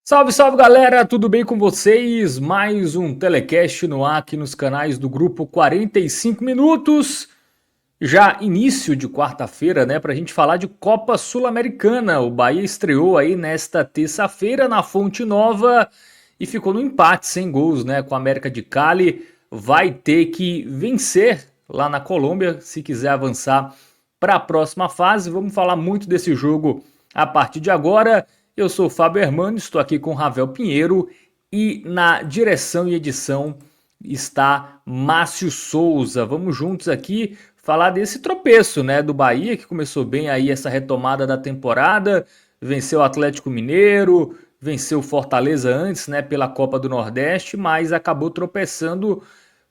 Salve, salve galera, tudo bem com vocês? Mais um telecast no ar aqui nos canais do grupo 45 minutos. Já início de quarta-feira, né, pra gente falar de Copa Sul-Americana. O Bahia estreou aí nesta terça-feira na Fonte Nova e ficou no empate sem gols, né, com a América de Cali. Vai ter que vencer lá na Colômbia se quiser avançar para a próxima fase. Vamos falar muito desse jogo a partir de agora. Eu sou o Fábio Hermano, estou aqui com o Ravel Pinheiro e na direção e edição está Márcio Souza. Vamos juntos aqui falar desse tropeço, né, do Bahia, que começou bem aí essa retomada da temporada, venceu o Atlético Mineiro, venceu o Fortaleza antes, né, pela Copa do Nordeste, mas acabou tropeçando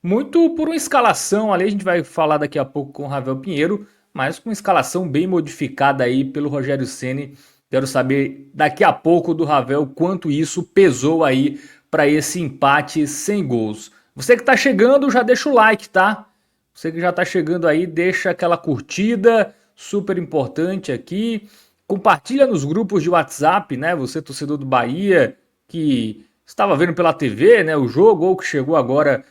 muito por uma escalação ali, a gente vai falar daqui a pouco com o Ravel Pinheiro, mas com uma escalação bem modificada aí pelo Rogério Ceni. Quero saber daqui a pouco do Ravel quanto isso pesou aí para esse empate sem gols. Você que está chegando, já deixa o like, tá? Você que já está chegando aí, deixa aquela curtida, super importante aqui. Compartilha nos grupos de WhatsApp, né? Você torcedor do Bahia que estava vendo pela TV, né, o jogo ou que chegou agora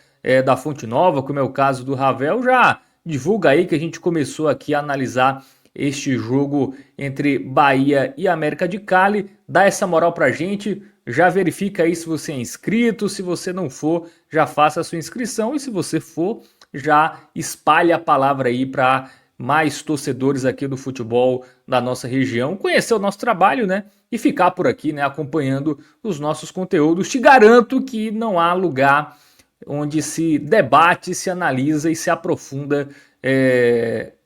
da Fonte Nova, como é o caso do Ravel, já divulga aí que a gente começou aqui a analisar este jogo entre Bahia e América de Cali. Dá essa moral pra gente, já verifica aí se você é inscrito, se você não for, já faça a sua inscrição e se você for, já espalhe a palavra aí para mais torcedores aqui do futebol da nossa região, conhecer o nosso trabalho, né? E ficar por aqui, né, acompanhando os nossos conteúdos. Te garanto que não há lugar onde se debate, se analisa e se aprofunda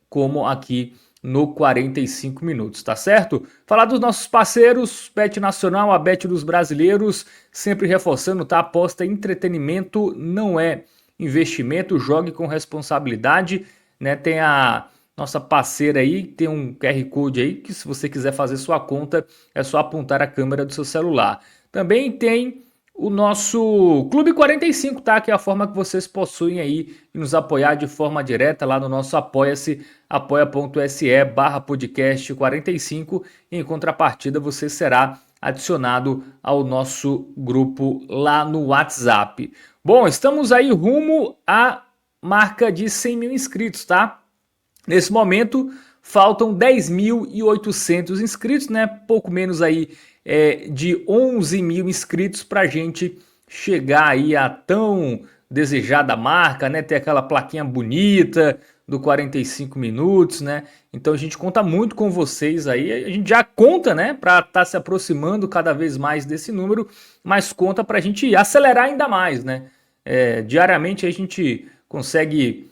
como aqui no 45 minutos, tá certo? Falar dos nossos parceiros, Bet Nacional, a Bet dos brasileiros, sempre reforçando, tá? Aposta em entretenimento não é investimento, jogue com responsabilidade, né? Tem a nossa parceira aí, tem um QR Code aí, que se você quiser fazer sua conta, é só apontar a câmera do seu celular. Também tem o nosso Clube 45, tá? Que é a forma que vocês possuem aí e nos apoiar de forma direta lá no nosso Apoia-se, apoia.se/podcast 45. Em contrapartida, você será adicionado ao nosso grupo lá no WhatsApp. Bom, estamos aí rumo à marca de 100 mil inscritos, tá? Nesse momento, faltam 10.800 inscritos, né? Pouco menos aí de 11 mil inscritos para a gente chegar aí a tão desejada marca, né? Ter aquela plaquinha bonita do 45 minutos, né? Então a gente conta muito com vocês aí. A gente já conta, né? Para estar se aproximando cada vez mais desse número, mas conta para a gente acelerar ainda mais, né? Diariamente a gente consegue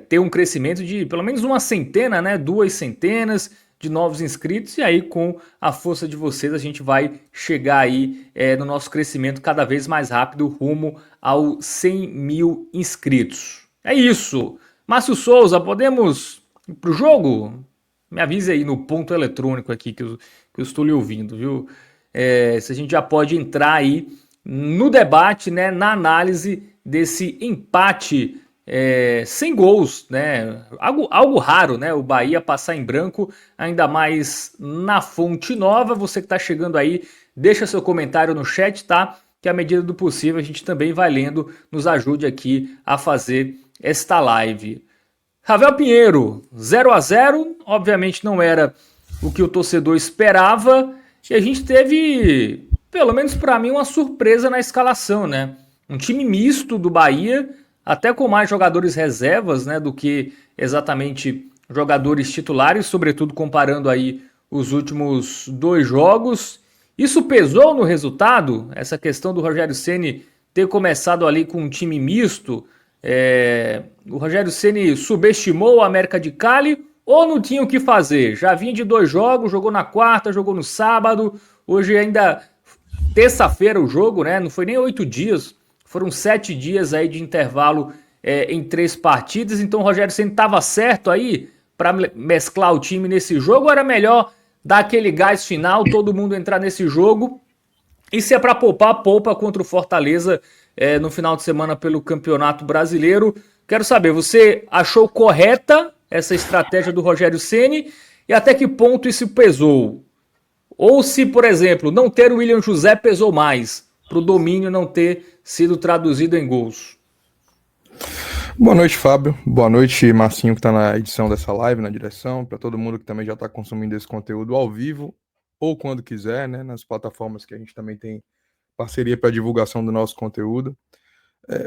ter um crescimento de pelo menos uma centena, né, 200 de novos inscritos, e aí com a força de vocês a gente vai chegar aí no nosso crescimento cada vez mais rápido rumo aos 100 mil inscritos. É isso. Márcio Souza, podemos ir pro jogo? Me avise aí no ponto eletrônico aqui que eu estou lhe ouvindo, viu? Se a gente já pode entrar aí no debate, né, na análise desse empate sem gols, né? Algo raro, né? O Bahia passar em branco, ainda mais na Fonte Nova. Você que está chegando aí, deixa seu comentário no chat, tá? Que à medida do possível a gente também vai lendo, nos ajude aqui a fazer esta live. Ravel Pinheiro, 0-0, obviamente não era o que o torcedor esperava, e a gente teve, pelo menos para mim, uma surpresa na escalação, né? Um time misto do Bahia, até com mais jogadores reservas, né, do que exatamente jogadores titulares, sobretudo comparando aí os últimos dois jogos. Isso pesou no resultado, essa questão do Rogério Ceni ter começado ali com um time misto. O Rogério Ceni subestimou o América de Cali ou não tinha o que fazer? Já vinha de dois jogos, jogou na quarta, jogou no sábado, hoje ainda terça-feira o jogo, né? Não foi nem 8 dias, foram 7 dias aí de intervalo em 3 partidas. Então o Rogério Ceni estava certo aí para mesclar o time nesse jogo, ou era melhor dar aquele gás final, todo mundo entrar nesse jogo? E se é para poupar, poupa contra o Fortaleza no final de semana pelo Campeonato Brasileiro. Quero saber, você achou correta essa estratégia do Rogério Ceni e até que ponto isso pesou? Ou se, por exemplo, não ter o William José pesou mais, para o domínio não ter sido traduzido em gols. Boa noite, Fábio. Boa noite, Marcinho, que está na edição dessa live, na direção. Para todo mundo que também já está consumindo esse conteúdo ao vivo ou quando quiser, né? Nas plataformas que a gente também tem parceria para divulgação do nosso conteúdo.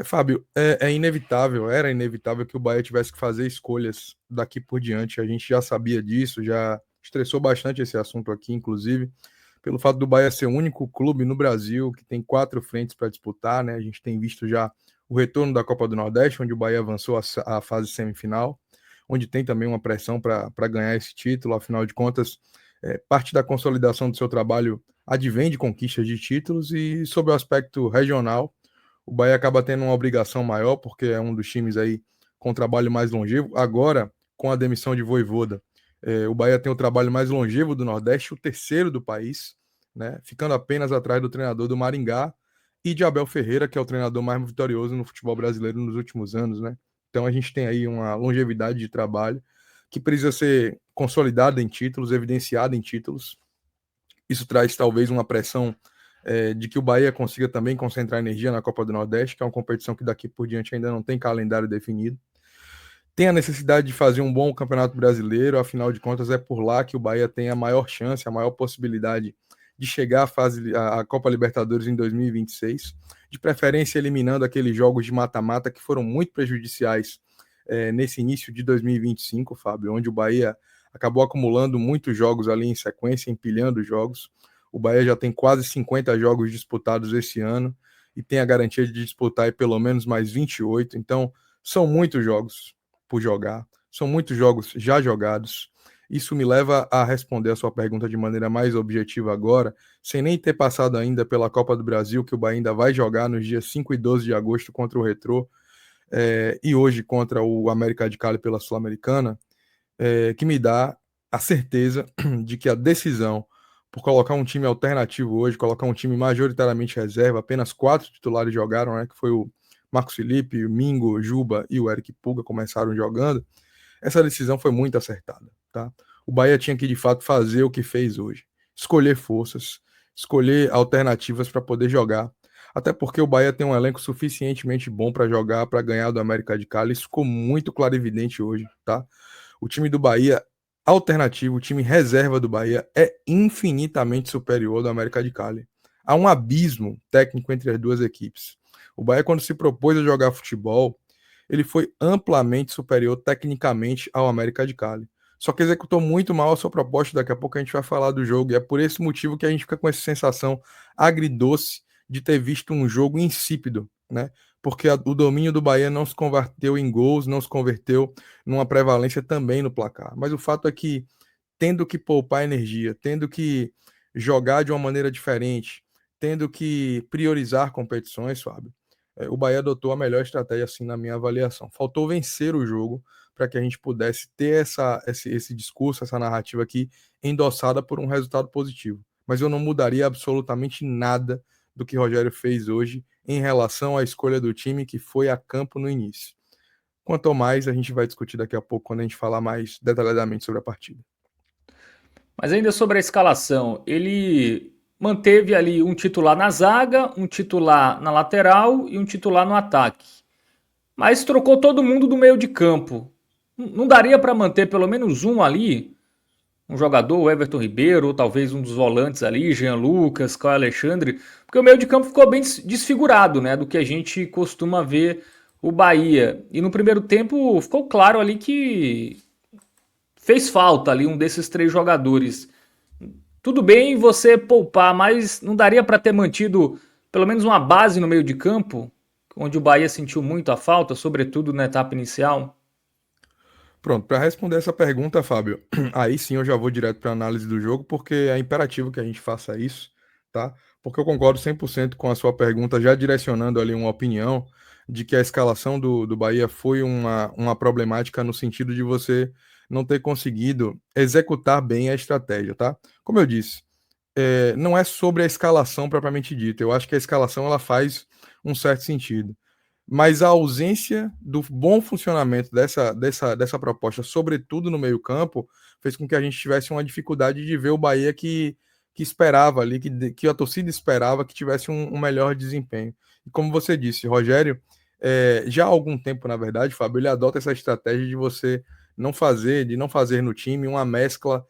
Fábio, é inevitável, era inevitável que o Bahia tivesse que fazer escolhas daqui por diante. A gente já sabia disso, já estressou bastante esse assunto aqui, inclusive, pelo fato do Bahia ser o único clube no Brasil que tem 4 frentes para disputar, né? A gente tem visto já o retorno da Copa do Nordeste, onde o Bahia avançou a fase semifinal, onde tem também uma pressão para ganhar esse título, afinal de contas, parte da consolidação do seu trabalho advém de conquistas de títulos e, sob o aspecto regional, o Bahia acaba tendo uma obrigação maior, porque é um dos times aí com trabalho mais longevo. Agora, com a demissão de Vojvoda, o Bahia tem o trabalho mais longevo do Nordeste, o terceiro do país, né? Ficando apenas atrás do treinador do Maringá e de Abel Ferreira, que é o treinador mais vitorioso no futebol brasileiro nos últimos anos, né? Então a gente tem aí uma longevidade de trabalho que precisa ser consolidada em títulos, evidenciada em títulos. Isso traz talvez uma pressão de que o Bahia consiga também concentrar energia na Copa do Nordeste, que é uma competição que daqui por diante ainda não tem calendário definido. Tem a necessidade de fazer um bom campeonato brasileiro, afinal de contas é por lá que o Bahia tem a maior chance, a maior possibilidade de chegar à Copa Libertadores em 2026, de preferência eliminando aqueles jogos de mata-mata que foram muito prejudiciais nesse início de 2025, Fábio, onde o Bahia acabou acumulando muitos jogos ali em sequência, empilhando jogos. O Bahia já tem quase 50 jogos disputados esse ano e tem a garantia de disputar pelo menos mais 28, então são muitos jogos por jogar, são muitos jogos já jogados. Isso me leva a responder a sua pergunta de maneira mais objetiva agora, sem nem ter passado ainda pela Copa do Brasil, que o Bahia ainda vai jogar nos dias 5 e 12 de agosto contra o Retrô, e hoje contra o América de Cali pela Sul-Americana, que me dá a certeza de que a decisão por colocar um time alternativo hoje, colocar um time majoritariamente reserva, apenas 4 titulares jogaram, né, que foi o Marcos Felipe, o Mingo, Juba e o Eric Puga começaram jogando, essa decisão foi muito acertada, tá? O Bahia tinha que de fato fazer o que fez hoje, escolher forças, escolher alternativas para poder jogar, até porque o Bahia tem um elenco suficientemente bom para jogar, para ganhar do América de Cali, isso ficou muito clarividente hoje, tá? O time do Bahia alternativo, o time reserva do Bahia é infinitamente superior ao do América de Cali. Há um abismo técnico entre as duas equipes. O Bahia, quando se propôs a jogar futebol, ele foi amplamente superior tecnicamente ao América de Cali. Só que executou muito mal a sua proposta, daqui a pouco a gente vai falar do jogo, e é por esse motivo que a gente fica com essa sensação agridoce de ter visto um jogo insípido, né? Porque o domínio do Bahia não se converteu em gols, não se converteu numa prevalência também no placar. Mas o fato é que, tendo que poupar energia, tendo que jogar de uma maneira diferente, tendo que priorizar competições, Fábio, o Bahia adotou a melhor estratégia, assim, na minha avaliação. Faltou vencer o jogo para que a gente pudesse ter esse discurso, essa narrativa aqui endossada por um resultado positivo. Mas eu não mudaria absolutamente nada do que Rogério fez hoje em relação à escolha do time que foi a campo no início. Quanto ao mais, a gente vai discutir daqui a pouco quando a gente falar mais detalhadamente sobre a partida. Mas ainda sobre a escalação, ele manteve ali um titular na zaga, um titular na lateral e um titular no ataque. Mas trocou todo mundo do meio de campo. Não daria para manter pelo menos um ali? Um jogador, o Everton Ribeiro, ou talvez um dos volantes ali, Jean Lucas, Caio Alexandre, porque o meio de campo ficou bem desfigurado, né, do que a gente costuma ver o Bahia. E no primeiro tempo ficou claro ali que fez falta ali um desses três jogadores. Tudo bem você poupar, mas não daria para ter mantido pelo menos uma base no meio de campo, onde o Bahia sentiu muito a falta, sobretudo na etapa inicial? Pronto, para responder essa pergunta, Fábio, aí sim eu já vou direto para a análise do jogo, porque é imperativo que a gente faça isso, tá? Porque eu concordo 100% com a sua pergunta, já direcionando ali uma opinião de que a escalação do Bahia foi uma problemática no sentido de você não ter conseguido executar bem a estratégia, tá? Como eu disse, não é sobre a escalação propriamente dita, eu acho que a escalação ela faz um certo sentido, mas a ausência do bom funcionamento dessa proposta, sobretudo no meio-campo, fez com que a gente tivesse uma dificuldade de ver o Bahia que que esperava ali, que a torcida esperava que tivesse um melhor desempenho. E como você disse, Rogério, já há algum tempo, na verdade, Fábio, ele adota essa estratégia de você de não fazer no time uma mescla,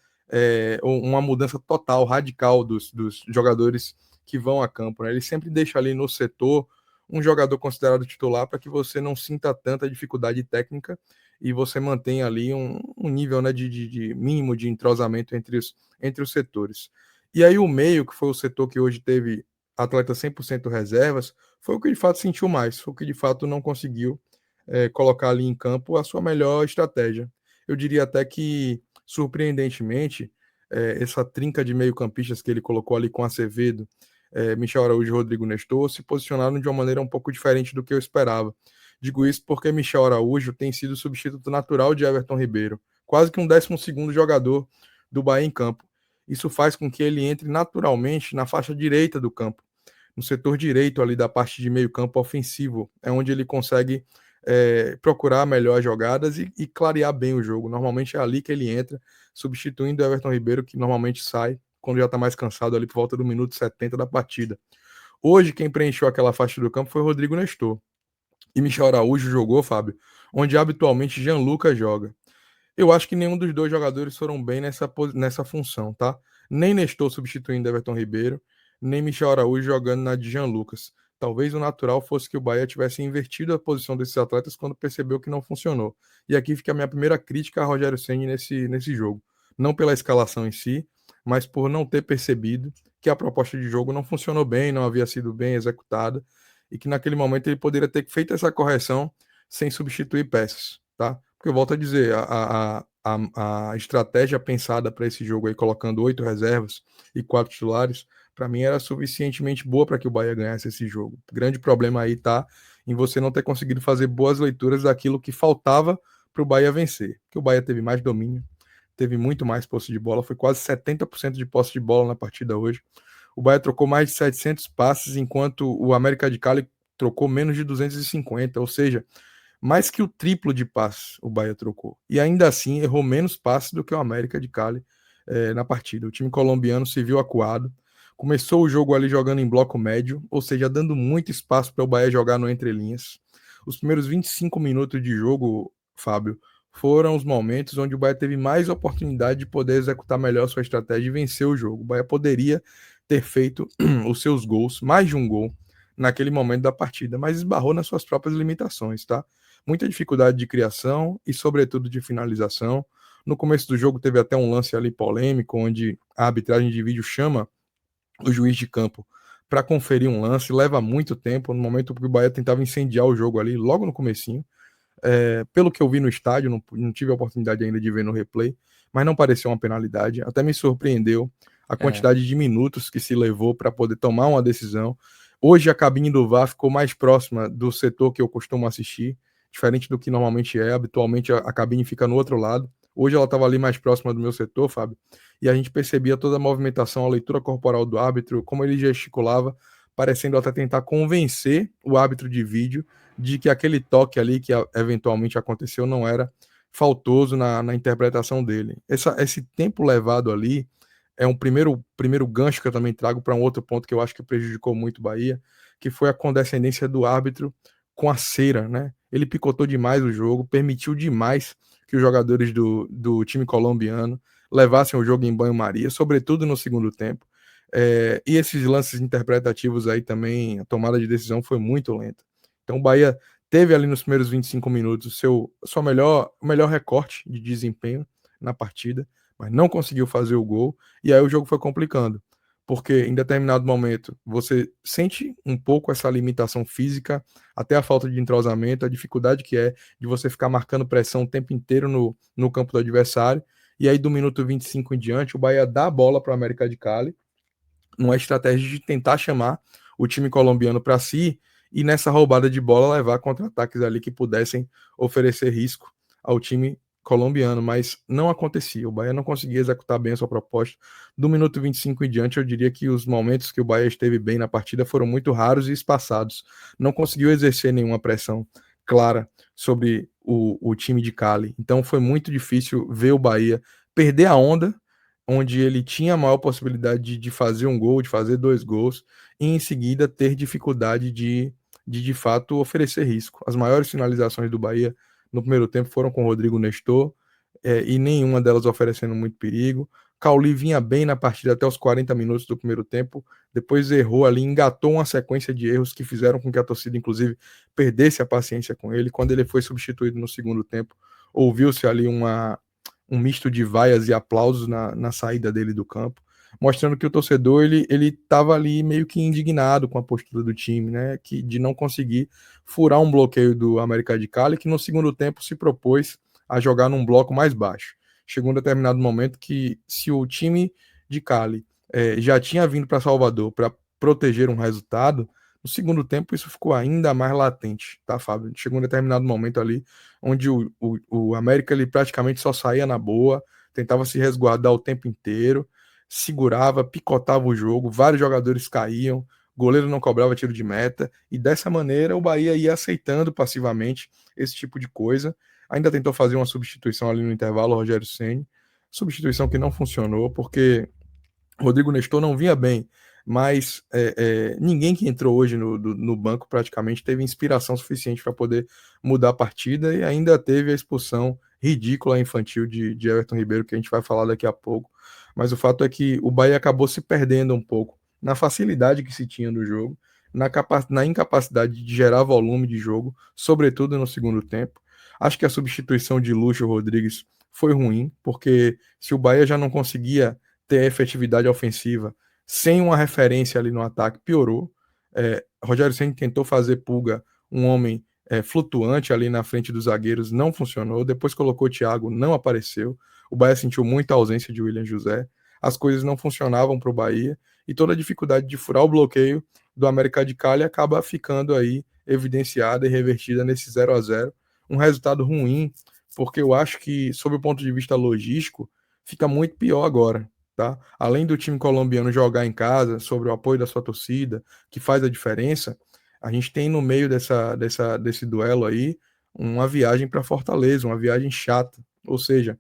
ou uma mudança total, radical dos jogadores que vão a campo, né? Ele sempre deixa ali no setor um jogador considerado titular para que você não sinta tanta dificuldade técnica e você mantenha ali um nível, né, de mínimo de entrosamento entre os setores. E aí o meio, que foi o setor que hoje teve atletas 100% reservas, foi o que de fato sentiu mais, foi o que de fato não conseguiu colocar ali em campo a sua melhor estratégia. Eu diria até que, surpreendentemente, essa trinca de meio-campistas que ele colocou ali com Acevedo, Michel Araújo e Rodrigo Nestor se posicionaram de uma maneira um pouco diferente do que eu esperava. Digo isso porque Michel Araújo tem sido substituto natural de Everton Ribeiro, quase que um 12º jogador do Bahia em campo. Isso faz com que ele entre naturalmente na faixa direita do campo, no setor direito ali da parte de meio campo ofensivo, é onde ele consegue procurar melhor jogadas e clarear bem o jogo. Normalmente é ali que ele entra, substituindo o Everton Ribeiro, que normalmente sai quando já está mais cansado ali por volta do minuto 70 da partida. Hoje, quem preencheu aquela faixa do campo foi o Rodrigo Nestor. E Michel Araújo jogou, Fábio, onde habitualmente Jean Lucas joga. Eu acho que nenhum dos dois jogadores foram bem nessa função, tá? Nem Nestor substituindo Everton Ribeiro, nem Michel Araújo jogando na de Jean Lucas. Talvez o natural fosse que o Bahia tivesse invertido a posição desses atletas quando percebeu que não funcionou. E aqui fica a minha primeira crítica a Rogério Ceni nesse jogo. Não pela escalação em si, mas por não ter percebido que a proposta de jogo não funcionou bem, não havia sido bem executada, e que naquele momento ele poderia ter feito essa correção sem substituir peças, tá? Porque eu volto a dizer, a estratégia pensada para esse jogo aí, colocando 8 reservas e 4 titulares, para mim era suficientemente boa para que o Bahia ganhasse esse jogo. O grande problema aí tá em você não ter conseguido fazer boas leituras daquilo que faltava para o Bahia vencer. Porque o Bahia teve mais domínio, teve muito mais posse de bola, foi quase 70% de posse de bola na partida hoje. O Bahia trocou mais de 700 passes, enquanto o América de Cali trocou menos de 250, ou seja, mais que o triplo de passes o Bahia trocou. E ainda assim errou menos passes do que o América de Cali na partida. O time colombiano se viu acuado. Começou o jogo ali jogando em bloco médio, ou seja, dando muito espaço para o Bahia jogar no entrelinhas. Os primeiros 25 minutos de jogo, Fábio, foram os momentos onde o Bahia teve mais oportunidade de poder executar melhor sua estratégia e vencer o jogo. O Bahia poderia ter feito os seus gols, mais de um gol, naquele momento da partida, mas esbarrou nas suas próprias limitações, tá? Muita dificuldade de criação e, sobretudo, de finalização. No começo do jogo teve até um lance ali polêmico, onde a arbitragem de vídeo chama o juiz de campo para conferir um lance, leva muito tempo, no momento que o Bahia tentava incendiar o jogo ali, logo no comecinho. Pelo que eu vi no estádio, não tive a oportunidade ainda de ver no replay, mas não pareceu uma penalidade, até me surpreendeu a quantidade de minutos que se levou para poder tomar uma decisão. Hoje a cabine do VAR ficou mais próxima do setor que eu costumo assistir, diferente do que normalmente é. Habitualmente a cabine fica no outro lado. Hoje ela estava ali mais próxima do meu setor, Fábio, e a gente percebia toda a movimentação, a leitura corporal do árbitro, como ele gesticulava, parecendo até tentar convencer o árbitro de vídeo de que aquele toque ali que eventualmente aconteceu não era faltoso na interpretação dele. Esse tempo levado ali é um primeiro gancho que eu também trago para um outro ponto que eu acho que prejudicou muito o Bahia, que foi a condescendência do árbitro com a cera, né? Ele picotou demais o jogo, permitiu demais que os jogadores do time colombiano levassem o jogo em banho-maria, sobretudo no segundo tempo. E esses lances interpretativos aí também, a tomada de decisão foi muito lenta. Então o Bahia teve ali nos primeiros 25 minutos o melhor recorte de desempenho na partida, mas não conseguiu fazer o gol, e aí o jogo foi complicando, porque em determinado momento você sente um pouco essa limitação física, até a falta de entrosamento, a dificuldade que é de você ficar marcando pressão o tempo inteiro no campo do adversário, e aí do minuto 25 em diante o Bahia dá a bola para o América de Cali, numa estratégia de tentar chamar o time colombiano para si e nessa roubada de bola levar contra-ataques ali que pudessem oferecer risco ao time colombiano, mas não acontecia. O Bahia não conseguia executar bem a sua proposta. Do minuto 25 em diante, eu diria que os momentos que o Bahia esteve bem na partida foram muito raros e espaçados. Não conseguiu exercer nenhuma pressão clara sobre o time de Cali. Então foi muito difícil ver o Bahia perder a onda onde ele tinha a maior possibilidade de fazer um gol, de fazer 2 gols, e em seguida ter dificuldade de fato oferecer risco. As maiores finalizações do Bahia no primeiro tempo foram com o Rodrigo Nestor, e nenhuma delas oferecendo muito perigo. Cauli vinha bem na partida até os 40 minutos do primeiro tempo, depois errou ali, engatou uma sequência de erros que fizeram com que a torcida, inclusive, perdesse a paciência com ele. Quando ele foi substituído no segundo tempo, ouviu-se ali um misto de vaias e aplausos na saída dele do campo, mostrando que o torcedor ele estava ali meio que indignado com a postura do time, né, de não conseguir furar um bloqueio do América de Cali, que no segundo tempo se propôs a jogar num bloco mais baixo. Chegou um determinado momento que, se o time de Cali já tinha vindo para Salvador para proteger um resultado, no segundo tempo isso ficou ainda mais latente, tá, Fábio? Chegou um determinado momento ali onde o América ele praticamente só saía na boa, tentava se resguardar o tempo inteiro, segurava, picotava o jogo, vários jogadores caíam, goleiro não cobrava tiro de meta, e dessa maneira o Bahia ia aceitando passivamente esse tipo de coisa. Ainda tentou fazer uma substituição ali no intervalo, o Rogério Ceni, substituição que não funcionou, porque Rodrigo Nestor não vinha bem, mas ninguém que entrou hoje no banco praticamente teve inspiração suficiente para poder mudar a partida, e ainda teve a expulsão ridícula infantil de Everton Ribeiro, que a gente vai falar daqui a pouco. Mas o fato é que o Bahia acabou se perdendo um pouco na facilidade que se tinha no jogo, na incapacidade de gerar volume de jogo, sobretudo no segundo tempo. Acho que a substituição de Lúcio Rodrigues foi ruim, porque se o Bahia já não conseguia ter efetividade ofensiva sem uma referência ali no ataque, piorou. Rogério Ceni tentou fazer Pulga um homem flutuante ali na frente dos zagueiros, não funcionou. Depois colocou o Thiago, não apareceu. O Bahia sentiu muita ausência de William José. As coisas não funcionavam para o Bahia, e toda a dificuldade de furar o bloqueio do América de Cali acaba ficando aí evidenciada e revertida nesse 0-0. Um resultado ruim, porque eu acho que, sob o ponto de vista logístico, fica muito pior agora. Tá? Além do time colombiano jogar em casa, sobre o apoio da sua torcida, que faz a diferença, a gente tem no meio desse duelo aí uma viagem para Fortaleza, uma viagem chata. Ou seja,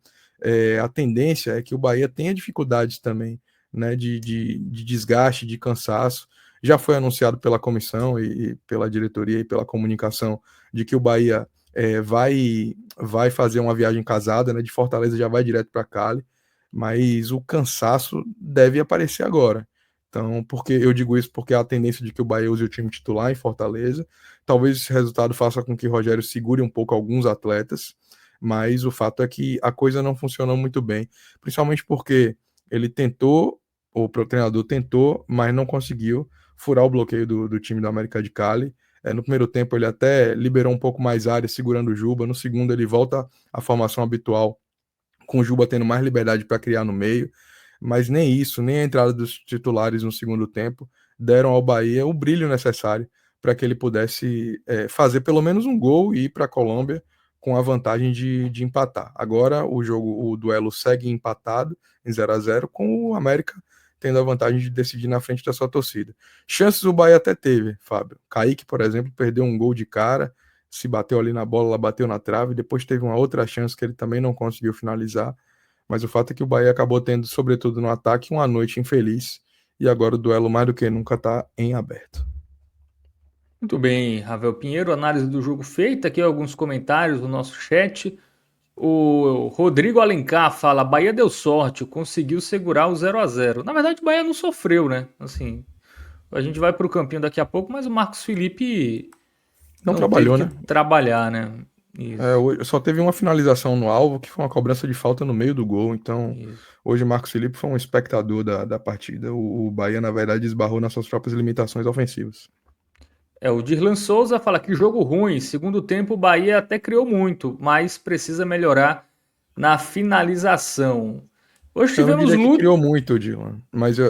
a tendência é que o Bahia tenha dificuldades também, né, de desgaste, de cansaço. Já foi anunciado pela comissão e pela diretoria e pela comunicação de que o Bahia vai fazer uma viagem casada, né, de Fortaleza já vai direto para Cali, mas o cansaço deve aparecer agora. Então, porque eu digo isso porque há a tendência de que o Bahia use o time titular em Fortaleza. Talvez esse resultado faça com que o Rogério segure um pouco alguns atletas, mas o fato é que a coisa não funcionou muito bem, principalmente porque ele tentou, o treinador tentou, mas não conseguiu furar o bloqueio do time do América de Cali. No primeiro tempo ele até liberou um pouco mais área segurando o Juba, no segundo ele volta à formação habitual, com o Juba tendo mais liberdade para criar no meio, mas nem isso, nem a entrada dos titulares no segundo tempo deram ao Bahia o brilho necessário para que ele pudesse fazer pelo menos um gol e ir para a Colômbia com a vantagem de empatar. Agora o duelo segue empatado em 0-0, com o América tendo a vantagem de decidir na frente da sua torcida. Chances o Bahia até teve, Fábio. Kaique, por exemplo, perdeu um gol de cara, se bateu ali na bola, ela bateu na trave, depois teve uma outra chance que ele também não conseguiu finalizar, mas o fato é que o Bahia acabou tendo, sobretudo no ataque, uma noite infeliz, e agora o duelo mais do que nunca está em aberto. Muito bem, Ravel Pinheiro, análise do jogo feita, aqui alguns comentários no nosso chat. O Rodrigo Alencar fala: Bahia deu sorte, conseguiu segurar o 0-0. Na verdade, o Bahia não sofreu, né? Assim, a gente vai para o campinho daqui a pouco, mas o Marcos Felipe Não não teve trabalhou, que né? trabalhar, né? Isso, Só teve uma finalização no alvo, que foi uma cobrança de falta no meio do gol. Então, isso. hoje o Marcos Felipe foi um espectador da partida. O Bahia, na verdade, esbarrou nas suas próprias limitações ofensivas. O Dirlan Souza fala que jogo ruim. Segundo tempo, o Bahia até criou muito, mas precisa melhorar na finalização. Hoje Eu não tivemos diria que luta. criou muito, Dylan, mas Uhum.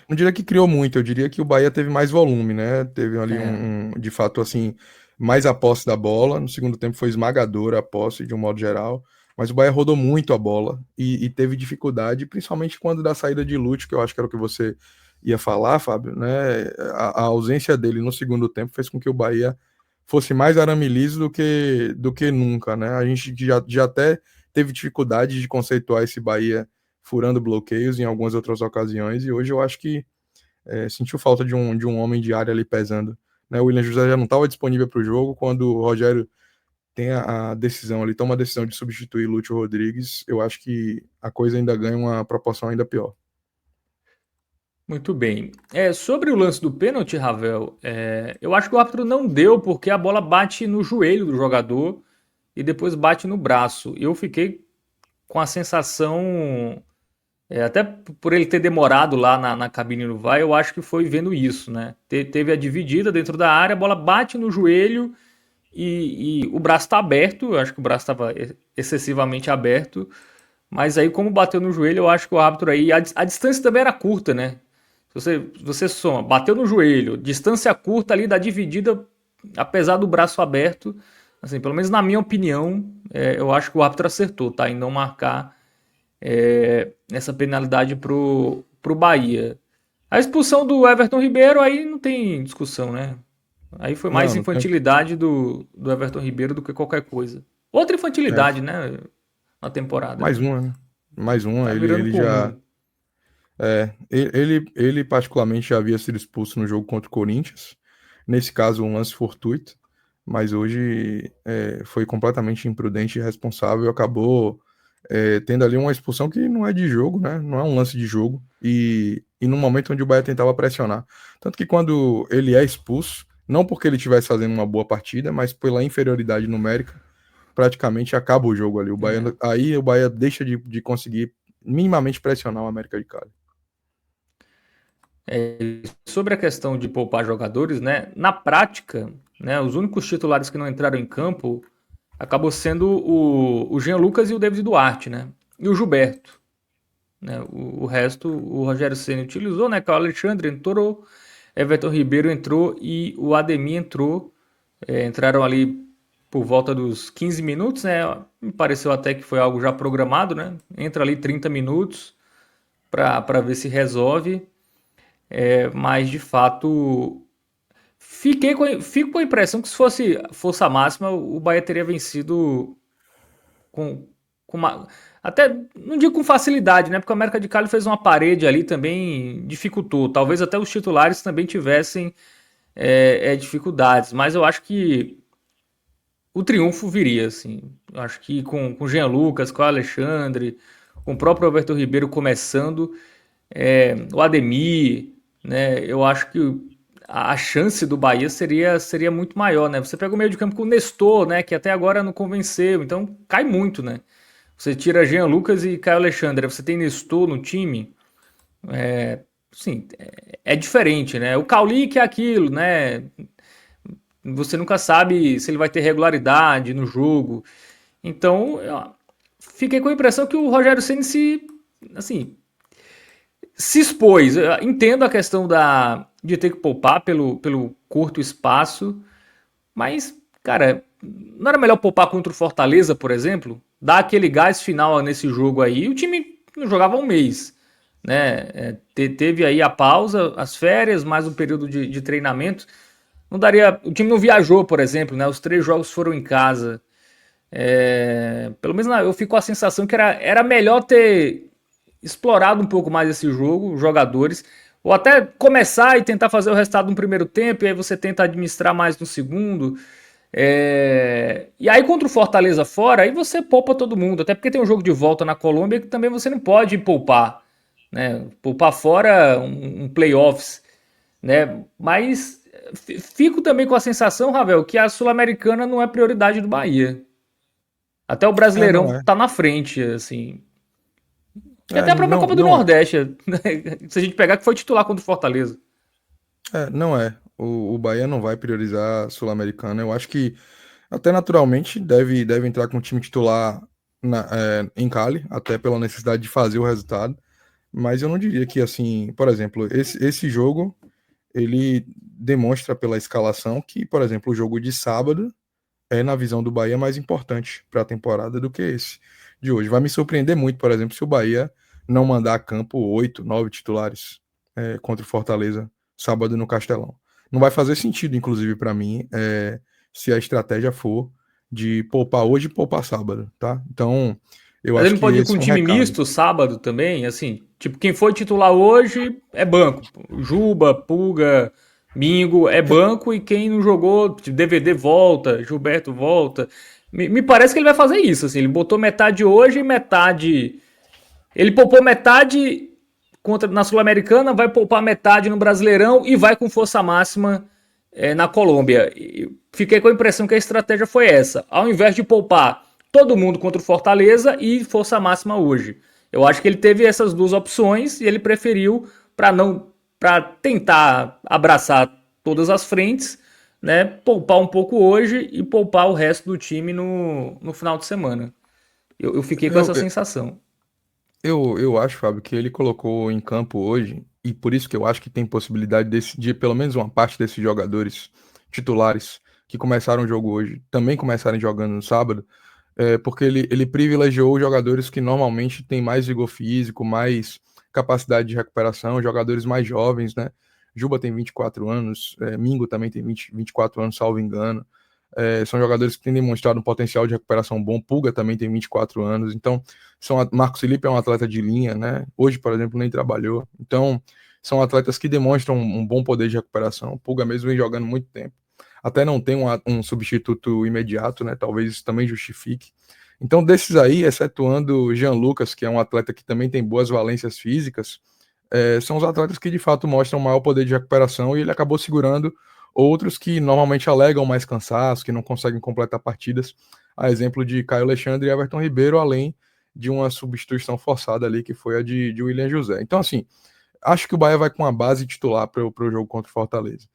não diria que criou muito, eu diria que o Bahia teve mais volume, né? Teve ali É. de fato, assim, mais a posse da bola. No segundo tempo foi esmagadora a posse, de um modo geral, mas o Bahia rodou muito a bola e teve dificuldade, principalmente quando da saída de Lute, que eu acho que era o que você ia falar, Fábio, né? A ausência dele no segundo tempo fez com que o Bahia fosse mais arame-liso do que nunca, né? A gente já até teve dificuldade de conceituar esse Bahia furando bloqueios em algumas outras ocasiões, e hoje eu acho que sentiu falta de um homem de área ali pesando. Né? O William José já não estava disponível para o jogo, quando o Rogério tem a decisão ali, toma a decisão de substituir Lúcio Rodrigues, eu acho que a coisa ainda ganha uma proporção ainda pior. Muito bem. Sobre o lance do pênalti, Ravel, eu acho que o árbitro não deu porque a bola bate no joelho do jogador e depois bate no braço. Eu fiquei com a sensação, até por ele ter demorado lá na cabine do VAR, eu acho que foi vendo isso, né? Teve a dividida dentro da área, a bola bate no joelho e o braço está aberto. Eu acho que o braço estava excessivamente aberto. Mas aí, como bateu no joelho, eu acho que o árbitro aí. A distância também era curta, né? Se você soma, bateu no joelho, distância curta ali da dividida, apesar do braço aberto, assim, pelo menos na minha opinião, eu acho que o árbitro acertou, tá? Em não marcar essa penalidade pro Bahia. A expulsão do Everton Ribeiro aí não tem discussão, né? Aí foi mais Não, não tem. infantilidade do Everton Ribeiro do que qualquer coisa. Outra É, infantilidade, né? Na temporada, mais né? uma, né? Mais uma, Tá virando ele já. comum. Ele particularmente já havia sido expulso no jogo contra o Corinthians. Nesse caso, um lance fortuito, mas hoje foi completamente imprudente e irresponsável. Acabou tendo ali uma expulsão que não é de jogo, né? Não é um lance de jogo. E no momento onde o Bahia tentava pressionar. Tanto que quando ele é expulso, não porque ele estivesse fazendo uma boa partida, mas pela inferioridade numérica, praticamente acaba o jogo ali. É. Aí o Bahia deixa de conseguir minimamente pressionar o América de Cali. Sobre a questão de poupar jogadores, né? Na prática, né, os únicos titulares que não entraram em campo acabou sendo o Jean Lucas e o David Duarte, né? E o Gilberto, né? O resto o Rogério Ceni utilizou, né? Que o Alexandre entrou, Everton Ribeiro entrou e o Ademir entrou. Entraram ali por volta dos 15 minutos, né? Me pareceu até que foi algo já programado, né? Entra ali 30 minutos para ver se resolve. Mas de fato fico com a impressão que se fosse força máxima, o Bahia teria vencido com, com uma. Até não digo com facilidade, né? Porque o América de Cali fez uma parede ali também, dificultou. Talvez até os titulares também tivessem dificuldades, mas eu acho que o triunfo viria, assim. Eu acho que com o Jean Lucas, com o Alexandre, com o próprio Alberto Ribeiro começando, o Ademir, né? Eu acho que a chance do Bahia seria muito maior, né? Você pega o meio de campo com o Nestor, né? Que até agora não convenceu, então cai muito, né? Você tira Jean Lucas e Caio Alexandre, você tem Nestor no time, sim, é diferente, né? O Cauli que é aquilo, né? Você nunca sabe se ele vai ter regularidade no jogo. Então, eu fiquei com a impressão que o Rogério Ceni assim, se expôs. Eu entendo a questão de ter que poupar pelo curto espaço, mas, cara, não era melhor poupar contra o Fortaleza, por exemplo? Dar aquele gás final nesse jogo aí. O time não jogava um mês, né? Teve aí a pausa, as férias, mais um período de treinamento. Não daria. O time não viajou, por exemplo, né? Os 3 jogos foram em casa. Pelo menos eu fico com a sensação que era melhor ter explorado um pouco mais esse jogo, os jogadores, ou até começar e tentar fazer o resultado no primeiro tempo, e aí você tenta administrar mais no segundo. E aí contra o Fortaleza fora, aí você poupa todo mundo, até porque tem um jogo de volta na Colômbia que também você não pode poupar, né? Poupar fora um playoffs, né? Mas fico também com a sensação, Ravel, que a Sul-Americana não é prioridade do Bahia. Até o Não Brasileirão é. tá na frente, assim. E até a própria Não, Copa do não é. Nordeste, né? Se a gente pegar que foi titular contra o Fortaleza. Não é. O Bahia não vai priorizar a Sul-Americana. Eu acho que até naturalmente deve entrar com o time titular em Cali, até pela necessidade de fazer o resultado. Mas eu não diria que, assim, por exemplo, esse jogo ele demonstra pela escalação que, por exemplo, o jogo de sábado na visão do Bahia, mais importante para a temporada do que esse de hoje. Vai me surpreender muito, por exemplo, se o Bahia não mandar a campo 8, 9 titulares contra o Fortaleza sábado no Castelão. Não vai fazer sentido, inclusive, para mim, se a estratégia for de poupar hoje e poupar sábado, tá? Então, Eu Mas ele acho não que pode ir com esse um é um time recado. misto sábado também, assim, tipo, quem foi titular hoje é banco. Juba, Pulga, Mingo é banco e quem não jogou, tipo, DVD volta, Gilberto volta. Me parece que ele vai fazer isso, assim, ele botou metade hoje e metade. Ele poupou metade na Sul-Americana, vai poupar metade no Brasileirão e vai com força máxima na Colômbia. Fiquei com a impressão que a estratégia foi essa. Ao invés de poupar todo mundo contra o Fortaleza e força máxima hoje. Eu acho que ele teve essas duas opções e ele preferiu para tentar abraçar todas as frentes, né, poupar um pouco hoje e poupar o resto do time no final de semana. Eu fiquei com Eu, essa sensação. eu acho, Fábio, que ele colocou em campo hoje, e por isso que eu acho que tem possibilidade de pelo menos uma parte desses jogadores titulares que começaram o jogo hoje também começarem jogando no sábado, porque ele privilegiou os jogadores que normalmente têm mais vigor físico, mais capacidade de recuperação, jogadores mais jovens, né? Juba tem 24 anos, Mingo também tem 24 anos, salvo engano. São jogadores que têm demonstrado um potencial de recuperação bom. Pulga também tem 24 anos. Então, Marcos Felipe é um atleta de linha, né? Hoje, por exemplo, nem trabalhou. Então, são atletas que demonstram um bom poder de recuperação. Pulga mesmo vem jogando muito tempo. Até não tem um substituto imediato, né? Talvez isso também justifique. Então, desses aí, excetuando Jean Lucas, que é um atleta que também tem boas valências físicas, são os atletas que de fato mostram maior poder de recuperação e ele acabou segurando outros que normalmente alegam mais cansaço, que não conseguem completar partidas, a exemplo de Caio Alexandre e Everton Ribeiro, além de uma substituição forçada ali, que foi a de William José. Então, assim, acho que o Bahia vai com a base titular para o jogo contra o Fortaleza.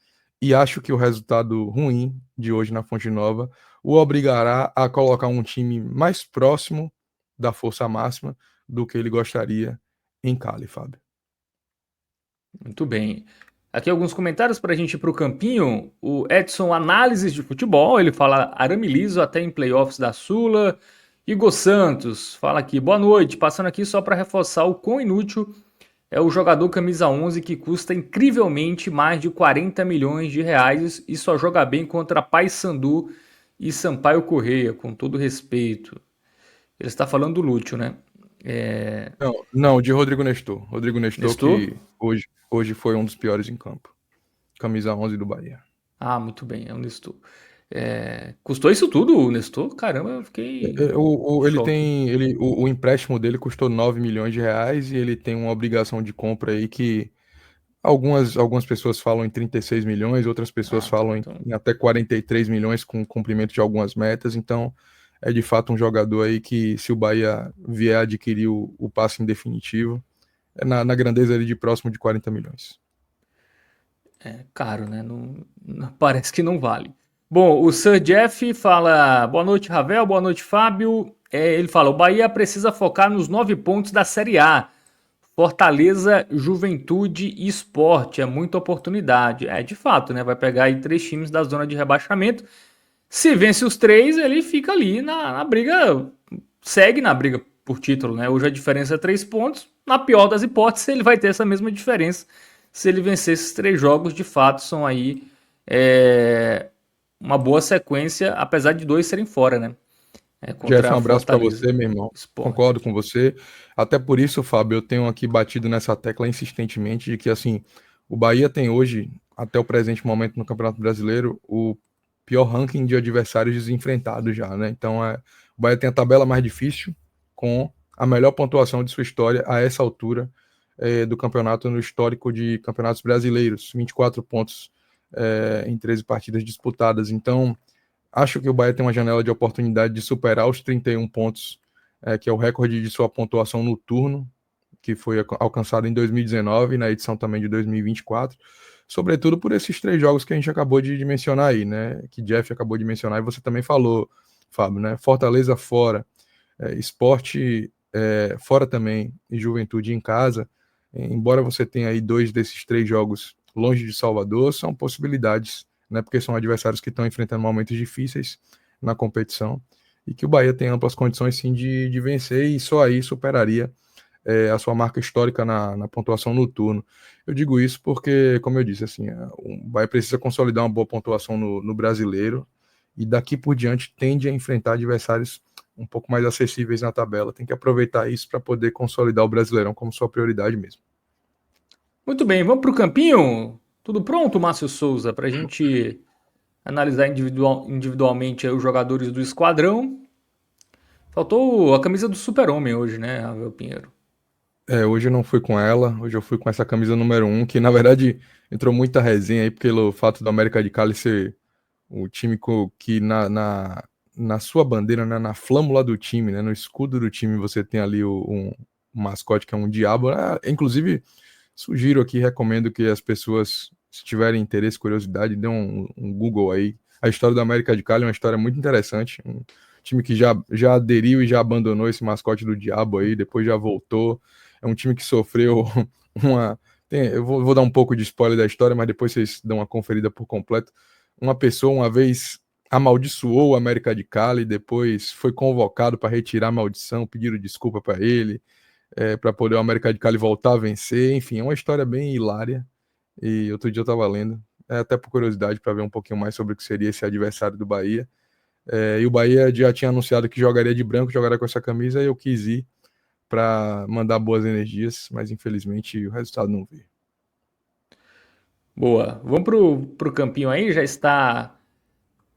E acho que o resultado ruim de hoje na Fonte Nova o obrigará a colocar um time mais próximo da força máxima do que ele gostaria em Cali, Fábio. Muito bem. Aqui alguns comentários para a gente ir para o campinho. O Edson Análises de Futebol, ele fala arame liso até em playoffs da Sula. Igor Santos fala aqui, boa noite, passando aqui só para reforçar o quão inútil é o jogador camisa 11 que custa incrivelmente mais de 40 milhões de reais e só joga bem contra Paysandu e Sampaio Correia, com todo respeito. Ele está falando do Lúcio, né? Não, de Rodrigo Nestor. Rodrigo Nestor, Nestor? que hoje foi um dos piores em campo. Camisa 11 do Bahia. Ah, muito bem, é o Nestor. Custou isso tudo, o Nestor? Caramba, eu fiquei em Ele choque. tem. O empréstimo dele custou 9 milhões de reais e ele tem uma obrigação de compra aí que algumas pessoas falam em 36 milhões, outras pessoas Ah, tá. falam Então, em até 43 milhões com cumprimento de algumas metas. Então, é de fato um jogador aí que, se o Bahia vier adquirir o passe em definitivo, é na grandeza ali de próximo de 40 milhões. é caro, né? Parece que não vale. Bom, o Sir Jeff fala: boa noite, Ravel, boa noite, Fábio. Ele fala: o Bahia precisa focar nos 9 pontos da Série A. Fortaleza, Juventude e Sport. É muita oportunidade. De fato, né? Vai pegar aí 3 times da zona de rebaixamento. Se vence os 3, ele fica ali na briga, segue na briga por título, né? Hoje a diferença é 3 pontos. Na pior das hipóteses, ele vai ter essa mesma diferença. Se ele vencer esses 3 jogos, de fato, são aí uma boa sequência, apesar de 2 serem fora, né? Jeff, Contra um a abraço para Fortaleza você, meu irmão. Sport. Concordo com você. Até por isso, Fábio, eu tenho aqui batido nessa tecla insistentemente de que, assim, o Bahia tem hoje, até o presente momento no Campeonato Brasileiro, o pior ranking de adversários desenfrentados já, né? Então, o Bahia tem a tabela mais difícil, com a melhor pontuação de sua história a essa altura do campeonato no histórico de campeonatos brasileiros, 24 pontos em 13 partidas disputadas. Então, acho que o Bahia tem uma janela de oportunidade de superar os 31 pontos, que é o recorde de sua pontuação no turno, que foi alcançado em 2019, na edição também de 2024, sobretudo por esses 3 jogos que a gente acabou de mencionar aí, né? Que Jeff acabou de mencionar e você também falou, Fábio, né? Fortaleza fora, Esporte fora também e Juventude em casa. Embora você tenha aí 2 desses 3 jogos longe de Salvador, são possibilidades, né? Porque são adversários que estão enfrentando momentos difíceis na competição e que o Bahia tem amplas condições sim de vencer e só aí superaria a sua marca histórica na pontuação no turno. Eu digo isso porque, como eu disse, assim, o Bahia precisa consolidar uma boa pontuação no brasileiro e daqui por diante tende a enfrentar adversários um pouco mais acessíveis na tabela. Tem que aproveitar isso para poder consolidar o Brasileirão como sua prioridade mesmo. Muito bem, vamos para o campinho? Tudo pronto, Márcio Souza, para a gente analisar individualmente aí os jogadores do esquadrão. Faltou a camisa do Super-Homem hoje, né, Ravel Pinheiro? Hoje eu não fui com ela, hoje eu fui com essa camisa número 1, que na verdade entrou muita resenha aí pelo fato do América de Cali ser o time que na sua bandeira, né, na flâmula do time, né, no escudo do time, você tem ali um mascote que é um diabo. Inclusive, sugiro aqui, recomendo que as pessoas, se tiverem interesse, curiosidade, dêem um Google aí. A história do América de Cali é uma história muito interessante. Um time que já aderiu e já abandonou esse mascote do diabo aí, depois já voltou. É um time que sofreu uma. Eu vou dar um pouco de spoiler da história, mas depois vocês dão uma conferida por completo. Uma pessoa uma vez amaldiçoou o América de Cali, depois foi convocado para retirar a maldição, pediram desculpa para ele, para poder o América de Cali voltar a vencer. Enfim, é uma história bem hilária. E outro dia eu estava lendo, até por curiosidade, para ver um pouquinho mais sobre o que seria esse adversário do Bahia. E o Bahia já tinha anunciado que jogaria de branco, jogaria com essa camisa, e eu quis ir para mandar boas energias, mas infelizmente o resultado não veio. Boa. Vamos pro campinho aí, já está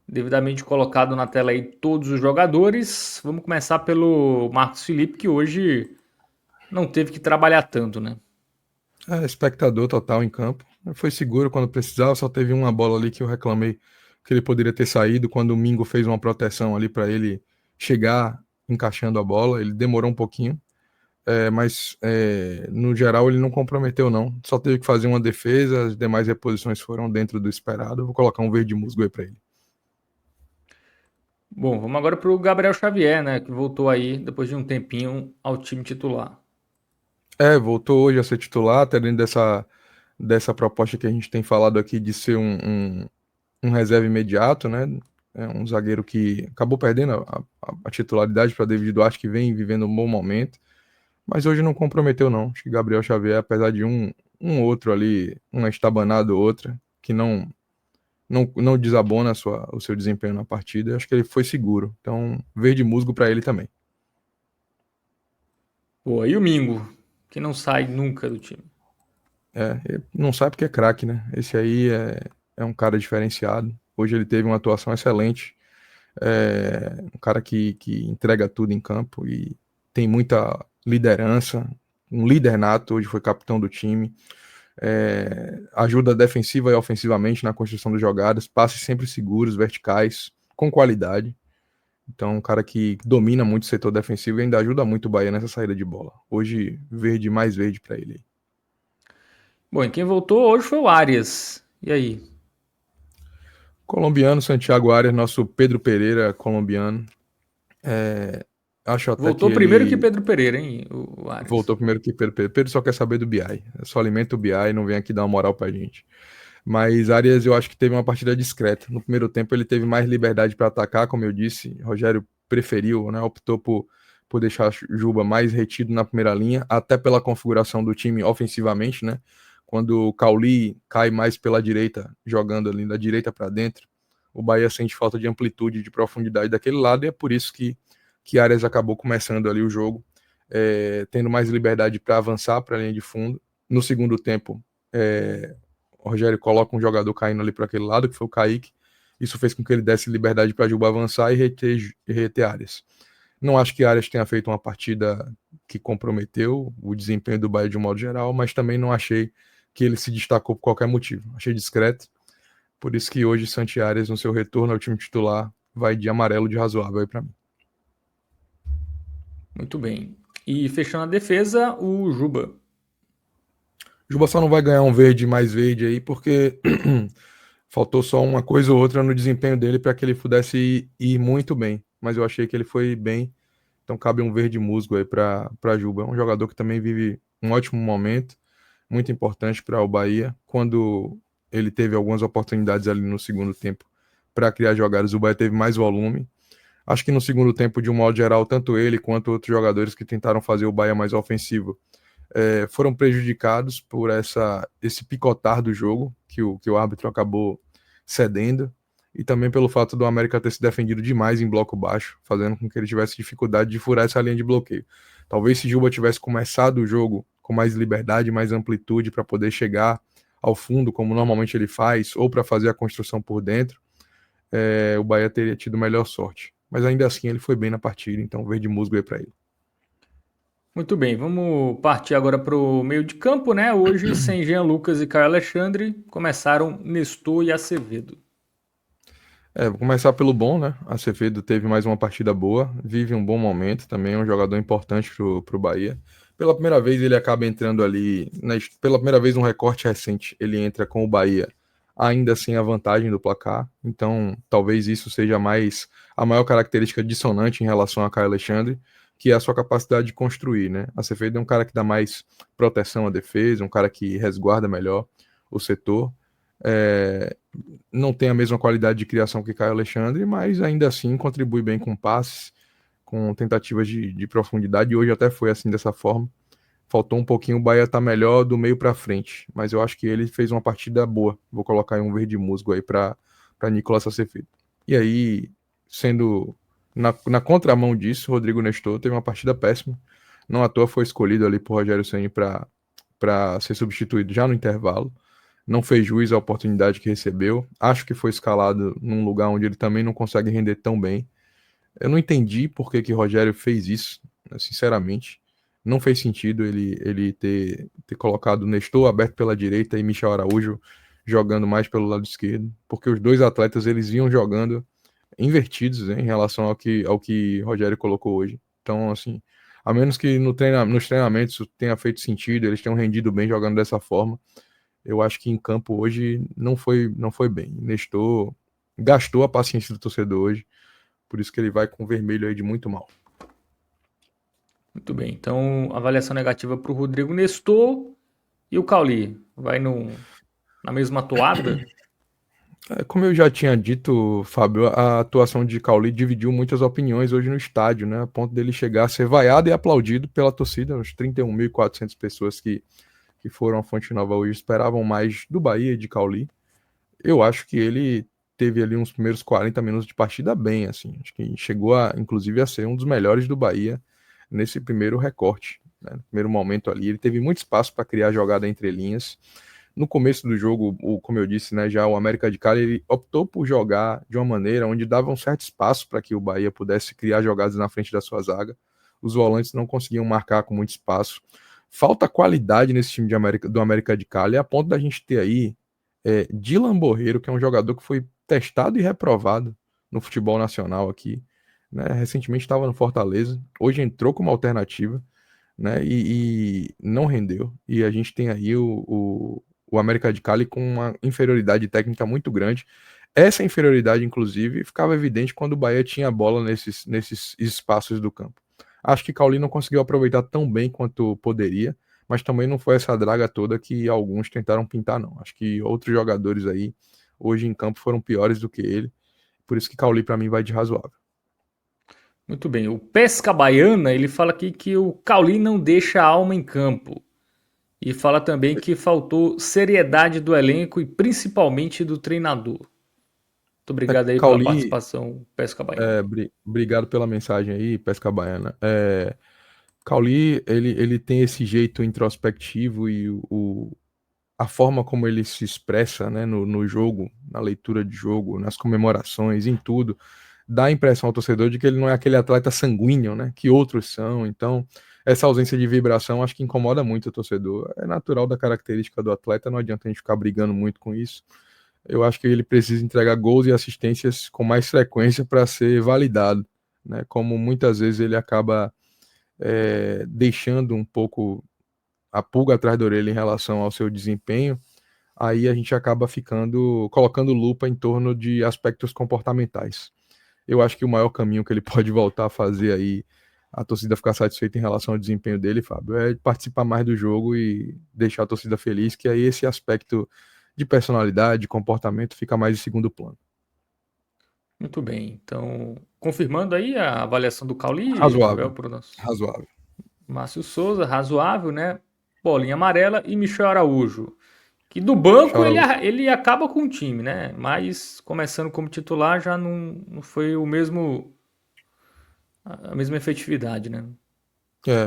devidamente colocado na tela aí todos os jogadores. Vamos começar pelo Marcos Felipe, que hoje não teve que trabalhar tanto, né? Espectador total em campo. Foi seguro quando precisava, só teve uma bola ali que eu reclamei que ele poderia ter saído quando o Mingo fez uma proteção ali para ele chegar encaixando a bola. Ele demorou um pouquinho, mas no geral ele não comprometeu não. Só teve que fazer uma defesa, as demais reposições foram dentro do esperado. Eu vou colocar um verde musgo aí para ele. Bom, vamos agora pro Gabriel Xavier, né? Que voltou aí depois de um tempinho ao time titular. Voltou hoje a ser titular, até dentro dessa proposta que a gente tem falado aqui de ser um reserva imediato, né? É um zagueiro que acabou perdendo a titularidade para David Duarte, que vem vivendo um bom momento, mas hoje não comprometeu, não. Acho que Gabriel Xavier, apesar de um outro ali, uma estabanada ou outra, que não desabona o seu desempenho na partida, acho que ele foi seguro. Então, verde musgo para ele também. Pô, e o Mingo, que não sai nunca do time. Ele não sabe porque é craque, né? Esse aí é um cara diferenciado. Hoje ele teve uma atuação excelente. Um cara que entrega tudo em campo e tem muita liderança, um líder nato, hoje foi capitão do time, ajuda defensiva e ofensivamente na construção das jogadas, passes sempre seguros, verticais, com qualidade. Então, um cara que domina muito o setor defensivo e ainda ajuda muito o Bahia nessa saída de bola. Hoje, verde mais verde para ele. Bom, e quem voltou hoje foi o Arias. E aí? Colombiano, Santiago Arias, nosso Pedro Pereira colombiano. Acho até que Voltou primeiro que ele Pedro Pereira, hein, o Arias. voltou primeiro que Pedro Pereira. Pedro só quer saber do BI. Só alimenta o BI, não vem aqui dar uma moral pra gente. Mas Arias, eu acho que teve uma partida discreta. No primeiro tempo, ele teve mais liberdade para atacar, como eu disse. Rogério preferiu, né? Optou por deixar Juba mais retido na primeira linha, até pela configuração do time ofensivamente, né? Quando o Cauli cai mais pela direita, jogando ali da direita para dentro, o Bahia sente falta de amplitude, de profundidade daquele lado, e é por isso que Arias acabou começando ali o jogo, tendo mais liberdade para avançar para a linha de fundo. No segundo tempo, o Rogério coloca um jogador caindo ali para aquele lado, que foi o Kaique. Isso fez com que ele desse liberdade para Juba avançar e reter Arias. Não acho que Arias tenha feito uma partida que comprometeu o desempenho do Bahia de um modo geral, mas também não achei que ele se destacou por qualquer motivo. Achei discreto. Por isso que hoje Santi Arias, no seu retorno ao time titular, vai de amarelo de razoável aí para mim. Muito bem. E fechando a defesa, o Juba. Juba só não vai ganhar um verde mais verde aí, porque faltou só uma coisa ou outra no desempenho dele para que ele pudesse ir muito bem. Mas eu achei que ele foi bem. Então cabe um verde musgo aí para Juba. É um jogador que também vive um ótimo momento, muito importante para o Bahia. Quando ele teve algumas oportunidades ali no segundo tempo para criar jogadas, o Bahia teve mais volume. Acho que no segundo tempo, de um modo geral, tanto ele quanto outros jogadores que tentaram fazer o Bahia mais ofensivo foram prejudicados por esse picotar do jogo que o árbitro acabou cedendo. e também pelo fato do América ter se defendido demais em bloco baixo, fazendo com que ele tivesse dificuldade de furar essa linha de bloqueio. Talvez se Juba tivesse começado o jogo com mais liberdade, mais amplitude para poder chegar ao fundo, como normalmente ele faz, ou para fazer a construção por dentro, o Bahia teria tido melhor sorte. Mas ainda assim ele foi bem na partida, então verde musgo aí para ele. Muito bem, vamos partir agora para o meio de campo, né? Hoje, sem Jean Lucas e Caio Alexandre, começaram Nestor e Acevedo. Vou começar pelo bom, né? Acevedo teve mais uma partida boa, vive um bom momento, também é um jogador importante pro Bahia. Pela primeira vez ele acaba entrando ali, pela primeira vez um recorte recente, ele entra com o Bahia ainda sem a vantagem do placar, então talvez isso seja mais a maior característica dissonante em relação a Caio Alexandre, que é a sua capacidade de construir, né? Acevedo é um cara que dá mais proteção à defesa, um cara que resguarda melhor o setor. É, não tem a mesma qualidade de criação que Caio Alexandre, mas ainda assim contribui bem com passes, com tentativas de profundidade, e hoje até foi assim dessa forma. Faltou um pouquinho, o Bahia tá melhor do meio para frente, mas eu acho que ele fez uma partida boa. Vou colocar aí um verde musgo aí para Nicolas Acevedo. E aí, sendo na contramão disso, Rodrigo Nestor teve uma partida péssima. Não à toa foi escolhido ali por Rogério Ceni para ser substituído já no intervalo. Não fez jus à oportunidade que recebeu. Acho que foi escalado num lugar onde ele também não consegue render tão bem. Eu não entendi por que Rogério fez isso, né, sinceramente. Não fez sentido ele ter colocado Nestor aberto pela direita e Michel Araújo jogando mais pelo lado esquerdo, porque os dois atletas eles iam jogando invertidos, né, em relação ao que Rogério colocou hoje. Então, assim, a menos que nos treinamentos tenha feito sentido, eles tenham rendido bem jogando dessa forma, eu acho que em campo hoje não foi bem. Nestor gastou a paciência do torcedor hoje, por isso que ele vai com vermelho aí de muito mal. Muito bem, então avaliação negativa para o Rodrigo Nestor e o Cauli. Vai na mesma toada? Como eu já tinha dito, Fábio, a atuação de Cauli dividiu muitas opiniões hoje no estádio, né? A ponto dele chegar a ser vaiado e aplaudido pela torcida, os 31.400 pessoas que foram à Fonte Nova hoje esperavam mais do Bahia e de Cauli. Eu acho que ele teve ali uns primeiros 40 minutos de partida bem, assim. Acho que chegou inclusive, a ser um dos melhores do Bahia nesse primeiro recorte, né? No primeiro momento ali, ele teve muito espaço para criar jogada entre linhas. No começo do jogo, como eu disse, né, já o América de Cali ele optou por jogar de uma maneira onde dava um certo espaço para que o Bahia pudesse criar jogadas na frente da sua zaga. Os volantes não conseguiam marcar com muito espaço. Falta qualidade nesse time do América de Cali, a ponto da gente ter aí Dylan Borreiro, que é um jogador que foi testado e reprovado no futebol nacional aqui, né? Recentemente estava no Fortaleza, hoje entrou como alternativa, né? E não rendeu. E a gente tem aí o América de Cali com uma inferioridade técnica muito grande. Essa inferioridade, inclusive, ficava evidente quando o Bahia tinha a bola nesses espaços do campo. Acho que Cauli não conseguiu aproveitar tão bem quanto poderia, mas também não foi essa draga toda que alguns tentaram pintar, não. Acho que outros jogadores aí, hoje em campo, foram piores do que ele. Por isso que Cauli, para mim, vai de razoável. Muito bem, o Pesca Baiana, ele fala aqui que o Cauli não deixa a alma em campo. E fala também que faltou seriedade do elenco e principalmente do treinador. Muito obrigado aí pela Cauli, participação, Pesca Baiana. obrigado pela mensagem aí, Pesca Baiana. Cauli, ele tem esse jeito introspectivo e a forma como ele se expressa, né, no jogo, na leitura de jogo, nas comemorações, em tudo, dá a impressão ao torcedor de que ele não é aquele atleta sanguíneo, né, que outros são. Então, essa ausência de vibração acho que incomoda muito o torcedor. É natural da característica do atleta, não adianta a gente ficar brigando muito com isso. Eu acho que ele precisa entregar gols e assistências com mais frequência para ser validado, né, como muitas vezes ele acaba deixando um pouco a pulga atrás da orelha em relação ao seu desempenho, aí a gente acaba colocando lupa em torno de aspectos comportamentais. Eu acho que o maior caminho que ele pode voltar a fazer aí, a torcida ficar satisfeita em relação ao desempenho dele, Fábio, é participar mais do jogo e deixar a torcida feliz, que aí esse aspecto de personalidade, de comportamento fica mais em segundo plano. Muito bem, então, confirmando aí a avaliação do Cauli, Ravel, Razoável, para o nosso razoável. Márcio Souza, razoável, né? Bolinha amarela e Michel Araújo, Que do banco Chora. ele acaba com o time, né? Mas começando como titular já não foi o mesmo a mesma efetividade, né?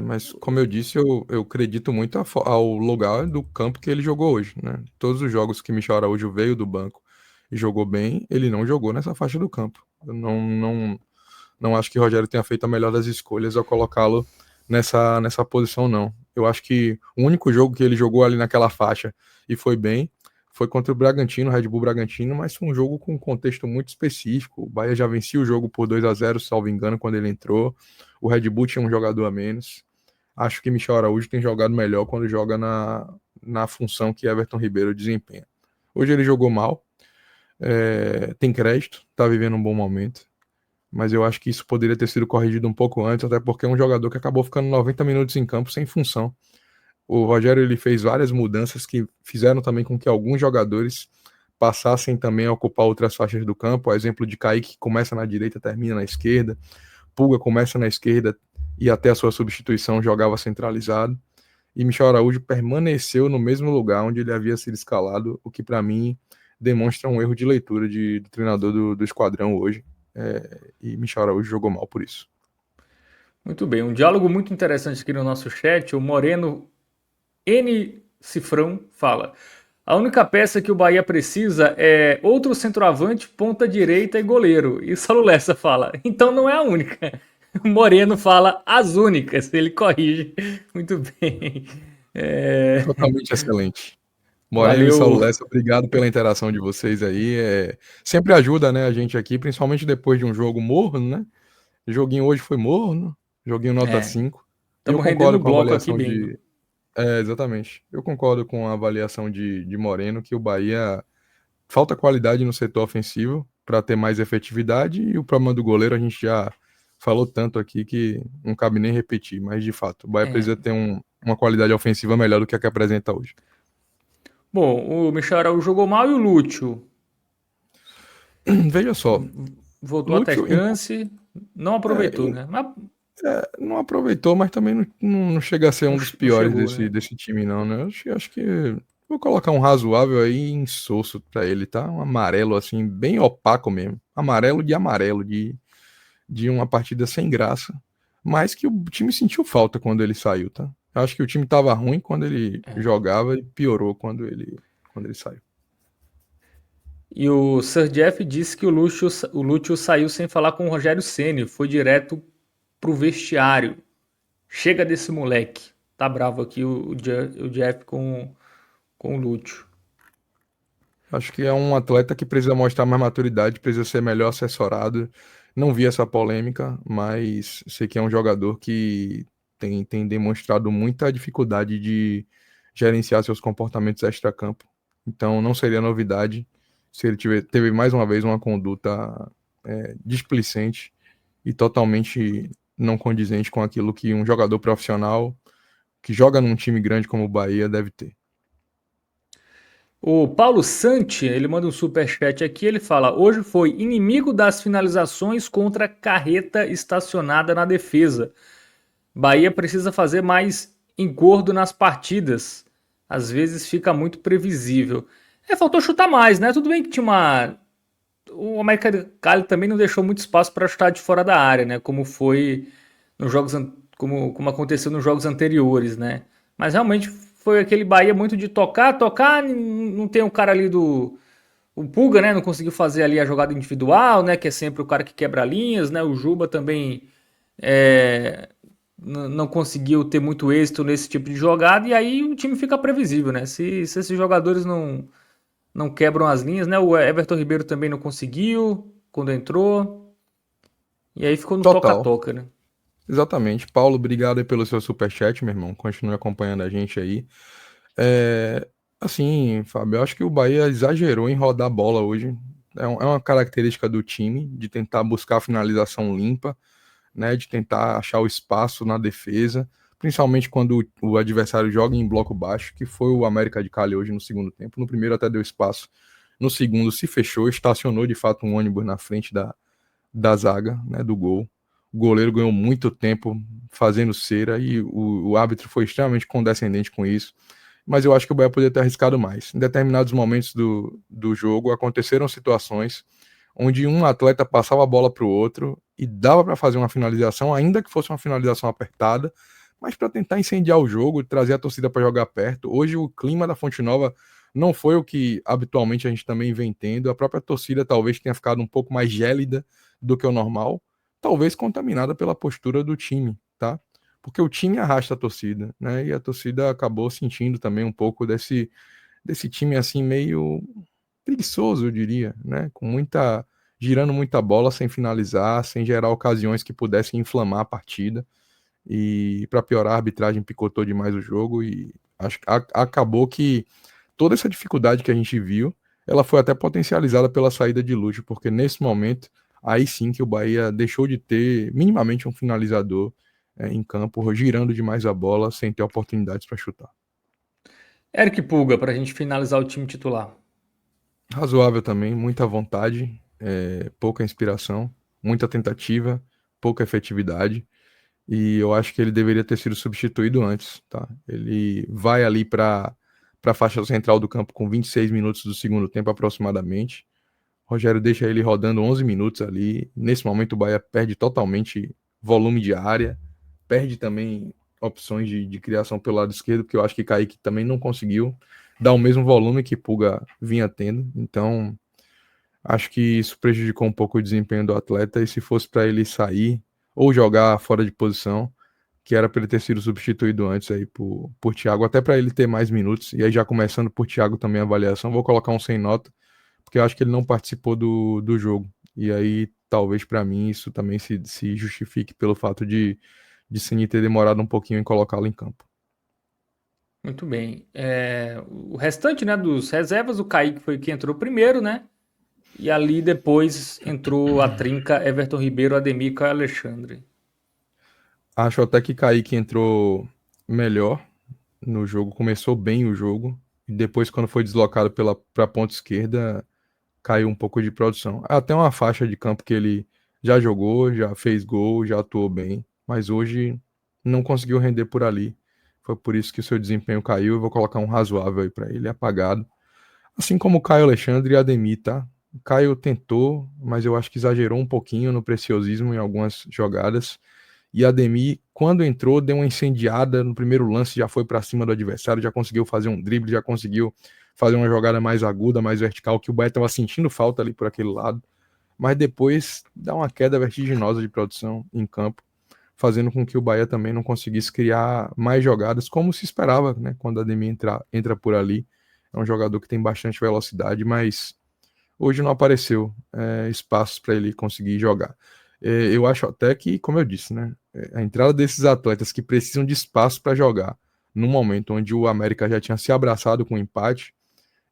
Mas como eu disse, eu acredito muito ao lugar do campo que ele jogou hoje, né? Todos os jogos que Michel Araújo veio do banco e jogou bem, ele não jogou nessa faixa do campo. Eu não acho que o Rogério tenha feito a melhor das escolhas ao colocá-lo nessa posição, não. Eu acho que o único jogo que ele jogou ali naquela faixa e foi bem foi contra o Bragantino, o Red Bull Bragantino, mas foi um jogo com um contexto muito específico. O Bahia já vencia o jogo por 2-0, salvo engano, quando ele entrou. O Red Bull tinha um jogador a menos. Acho que Michel Araújo tem jogado melhor quando joga na função que Everton Ribeiro desempenha. Hoje ele jogou mal, tem crédito, tá vivendo um bom momento, mas eu acho que isso poderia ter sido corrigido um pouco antes, até porque é um jogador que acabou ficando 90 minutos em campo sem função. O Rogério ele fez várias mudanças que fizeram também com que alguns jogadores passassem também a ocupar outras faixas do campo. O exemplo de Kaique, que começa na direita, termina na esquerda. Pulga começa na esquerda e até a sua substituição jogava centralizado. E Michel Araújo permaneceu no mesmo lugar onde ele havia sido escalado, o que para mim demonstra um erro de leitura do treinador do esquadrão hoje. E Michel Araújo jogou mal por isso. Muito bem, um diálogo muito interessante aqui no nosso chat. O Moreno N. Cifrão fala: a única peça que o Bahia precisa é outro centroavante, ponta direita e goleiro. E o Saulo Lessa fala: então não é a única. O Moreno fala as únicas. Ele corrige. Muito bem. Totalmente excelente. Moreno e Saulo Valeu. Lessa, obrigado pela interação de vocês aí. Sempre ajuda, né, a gente aqui, principalmente depois de um jogo morno, né? O joguinho hoje foi morno, joguinho nota É, 5. E eu estamos rendendo concordo o com a bloco aqui avaliação bem, viu? de. Exatamente. Eu concordo com a avaliação de Moreno, que o Bahia falta qualidade no setor ofensivo para ter mais efetividade, e o problema do goleiro a gente já falou tanto aqui que não cabe nem repetir, mas de fato, o Bahia É. precisa ter uma qualidade ofensiva melhor do que a que apresenta hoje. Bom, o Michel Araújo jogou mal e o Lúcio Veja só, voltou a ter Lúcio chance, não aproveitou, é, né? Mas não aproveitou, mas também não chega a ser um dos não piores chegou, desse, né? desse time, não, né? Acho que vou colocar um razoável aí em Sosso pra ele, tá? Um amarelo, assim, bem opaco mesmo. Amarelo, de uma partida sem graça. Mas que o time sentiu falta quando ele saiu, tá? Eu acho que o time tava ruim quando ele jogava e piorou quando ele saiu. E o Sir Jeff disse que o Lúcio saiu sem falar com o Rogério Ceni, foi direto pro vestiário. Chega desse moleque. Tá bravo aqui o Jeff com o Lúcio. Acho que é um atleta que precisa mostrar mais maturidade, precisa ser melhor assessorado. Não vi essa polêmica, mas sei que é um jogador que tem demonstrado muita dificuldade de gerenciar seus comportamentos extracampo. Então não seria novidade se ele teve mais uma vez uma conduta displicente e totalmente não condizente com aquilo que um jogador profissional que joga num time grande como o Bahia deve ter. O Paulo Santi, ele manda um superchat aqui, ele fala: hoje foi inimigo das finalizações contra carreta estacionada na defesa. Bahia precisa fazer mais engordo nas partidas. Às vezes fica muito previsível. Faltou chutar mais, né? Tudo bem que tinha uma. O América de Cali também não deixou muito espaço para chutar de fora da área, né? Como foi nos jogos, como aconteceu nos jogos anteriores, né? Mas realmente foi aquele Bahia muito de tocar, não tem um cara ali do o Pulga, né, não conseguiu fazer ali a jogada individual, né, que é sempre o cara que quebra linhas, né? O Juba também não conseguiu ter muito êxito nesse tipo de jogada e aí o time fica previsível, né? Se esses jogadores não quebram as linhas, né? O Everton Ribeiro também não conseguiu quando entrou. E aí ficou no Total. toca-toca, né? Exatamente. Paulo, obrigado aí pelo seu superchat, meu irmão. Continue acompanhando a gente aí. É, assim, Fábio, eu acho que o Bahia exagerou em rodar a bola hoje. É uma característica do time de tentar buscar a finalização limpa, né? De tentar achar o espaço na defesa, principalmente quando o adversário joga em bloco baixo, que foi o América de Cali hoje no segundo tempo. No primeiro até deu espaço. No segundo se fechou, estacionou de fato um ônibus na frente da zaga, né, do gol. O goleiro ganhou muito tempo fazendo cera e o árbitro foi extremamente condescendente com isso. mas eu acho que o Bahia poderia ter arriscado mais. Em determinados momentos do jogo, aconteceram situações onde um atleta passava a bola para o outro e dava para fazer uma finalização, ainda que fosse uma finalização apertada, mas para tentar incendiar o jogo, trazer a torcida para jogar perto. Hoje o clima da Fonte Nova não foi o que habitualmente a gente também vem tendo. A própria torcida talvez tenha ficado um pouco mais gélida do que o normal, talvez contaminada pela postura do time, tá? Porque o time arrasta a torcida, né? E a torcida acabou sentindo também um pouco desse time assim meio preguiçoso, eu diria, né? Com muita girando muita bola sem finalizar, sem gerar ocasiões que pudessem inflamar a partida. E para piorar, a arbitragem picotou demais o jogo e acho que acabou que toda essa dificuldade que a gente viu, ela foi até potencializada pela saída de Lúcio, porque nesse momento aí sim que o Bahia deixou de ter minimamente um finalizador em campo, girando demais a bola sem ter oportunidades para chutar. Eric Pulga, para a gente finalizar o time titular. Razoável também, muita vontade, pouca inspiração, muita tentativa, pouca efetividade. E eu acho que ele deveria ter sido substituído antes, tá? Ele vai ali para a faixa central do campo com 26 minutos do segundo tempo aproximadamente. O Rogério deixa ele rodando 11 minutos ali. Nesse momento o Bahia perde totalmente volume de área, perde também opções de criação pelo lado esquerdo, porque eu acho que Kaique também não conseguiu dar o mesmo volume que Puga vinha tendo. Então, acho que isso prejudicou um pouco o desempenho do atleta e se fosse para ele sair ou jogar fora de posição, que era para ele ter sido substituído antes aí por Thiago, até para ele ter mais minutos. E aí já começando por Thiago também a avaliação, vou colocar um sem nota, porque eu acho que ele não participou do jogo. E aí talvez para mim isso também se justifique pelo fato de Ceni ter demorado um pouquinho em colocá-lo em campo. Muito bem. O restante, né, dos reservas, o Kaique foi quem entrou primeiro, né? E ali depois entrou a trinca Everton Ribeiro, Ademir e Caio Alexandre. Acho até que Kaique entrou melhor no jogo, começou bem o jogo, e depois, quando foi deslocado para a ponta esquerda, caiu um pouco de produção. Até uma faixa de campo que ele já jogou, já fez gol, já atuou bem, mas hoje não conseguiu render por ali. Foi por isso que o seu desempenho caiu. Eu vou colocar um razoável aí para ele, apagado. Assim como o Caio Alexandre e Ademir, tá? O Caio tentou, mas eu acho que exagerou um pouquinho no preciosismo em algumas jogadas. E Ademir, quando entrou, deu uma incendiada no primeiro lance, já foi para cima do adversário, já conseguiu fazer um drible, já conseguiu fazer uma jogada mais aguda, mais vertical, que o Bahia estava sentindo falta ali por aquele lado. Mas depois dá uma queda vertiginosa de produção em campo, fazendo com que o Bahia também não conseguisse criar mais jogadas, como se esperava, né? Quando Ademir entra por ali. É um jogador que tem bastante velocidade, mas hoje não apareceu espaços para ele conseguir jogar. Eu acho até que, como eu disse, né, a entrada desses atletas que precisam de espaço para jogar, no momento onde o América já tinha se abraçado com o empate,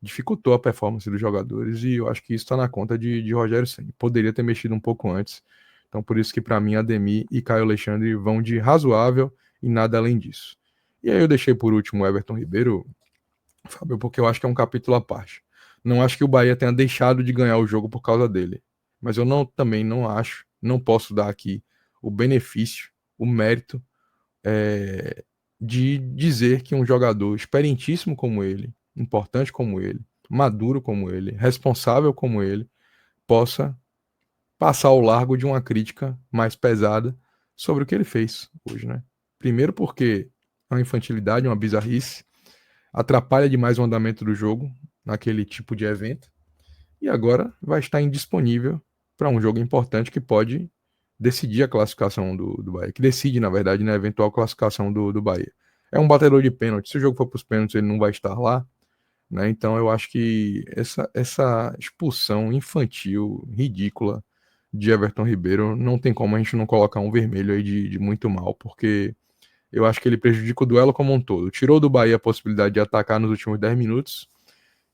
dificultou a performance dos jogadores e eu acho que isso está na conta de Rogério Ceni. Poderia ter mexido um pouco antes. Então, por isso que para mim, Ademir e Caio Alexandre vão de razoável e nada além disso. E aí eu deixei por último o Everton Ribeiro, Fábio, porque eu acho que é um capítulo à parte. Não acho que o Bahia tenha deixado de ganhar o jogo por causa dele. Mas eu também não acho, não posso dar aqui o benefício, o mérito de dizer que um jogador experientíssimo como ele, importante como ele, maduro como ele, responsável como ele, possa passar ao largo de uma crítica mais pesada sobre o que ele fez hoje, né? Primeiro porque é uma infantilidade, uma bizarrice, atrapalha demais o andamento do jogo naquele tipo de evento e agora vai estar indisponível para um jogo importante que pode decidir a classificação do Bahia, que decide, na verdade, na eventual classificação do Bahia. É um batedor de pênalti, se o jogo for para os pênaltis, ele não vai estar lá, né? Então eu acho que essa expulsão infantil, ridícula de Everton Ribeiro, não tem como a gente não colocar um vermelho aí de muito mal, porque eu acho que ele prejudica o duelo como um todo. Tirou do Bahia a possibilidade de atacar nos últimos 10 minutos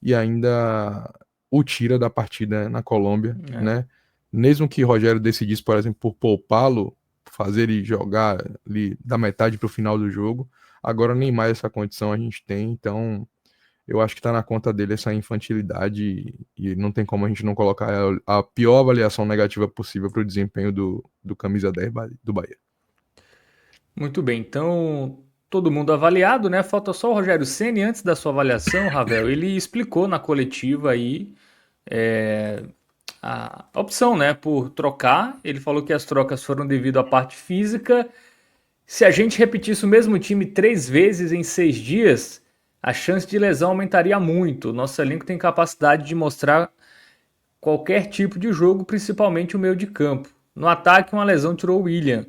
e ainda o tira da partida na Colômbia, É. né? Mesmo que Rogério decidisse, por exemplo, por poupá-lo, fazer ele jogar ali da metade para o final do jogo, agora nem mais essa condição a gente tem, então eu acho que está na conta dele essa infantilidade e não tem como a gente não colocar a pior avaliação negativa possível para o desempenho do camisa 10 do Bahia. Muito bem, então todo mundo avaliado, né? Falta só o Rogério Ceni antes da sua avaliação, Ravel. Ele explicou na coletiva aí é, a opção, né, por trocar. Ele falou que as trocas foram devido à parte física. Se a gente repetisse o mesmo time 3 vezes em 6 dias, a chance de lesão aumentaria muito. Nosso elenco tem capacidade de mostrar qualquer tipo de jogo, principalmente o meio de campo. No ataque, uma lesão tirou o William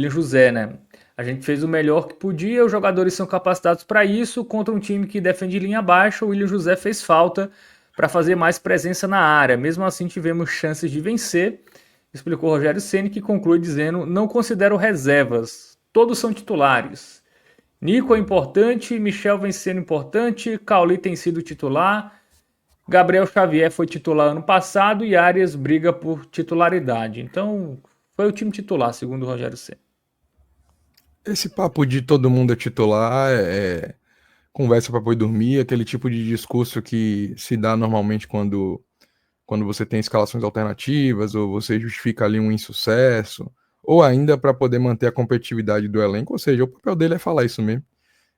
José, né? A gente fez o melhor que podia, os jogadores são capacitados para isso. Contra um time que defende linha baixa, o William José fez falta para fazer mais presença na área. Mesmo assim, tivemos chances de vencer, explicou Rogério Ceni, que conclui dizendo: não considero reservas, todos são titulares. Nico é importante, Michel vem sendo importante, Cauli tem sido titular, Gabriel Xavier foi titular ano passado e Arias briga por titularidade. Então, foi o time titular, segundo o Rogério Ceni. Esse papo de todo mundo é titular é conversa para poder dormir, aquele tipo de discurso que se dá normalmente quando você tem escalações alternativas, ou você justifica ali um insucesso, ou ainda para poder manter a competitividade do elenco, ou seja, o papel dele é falar isso mesmo.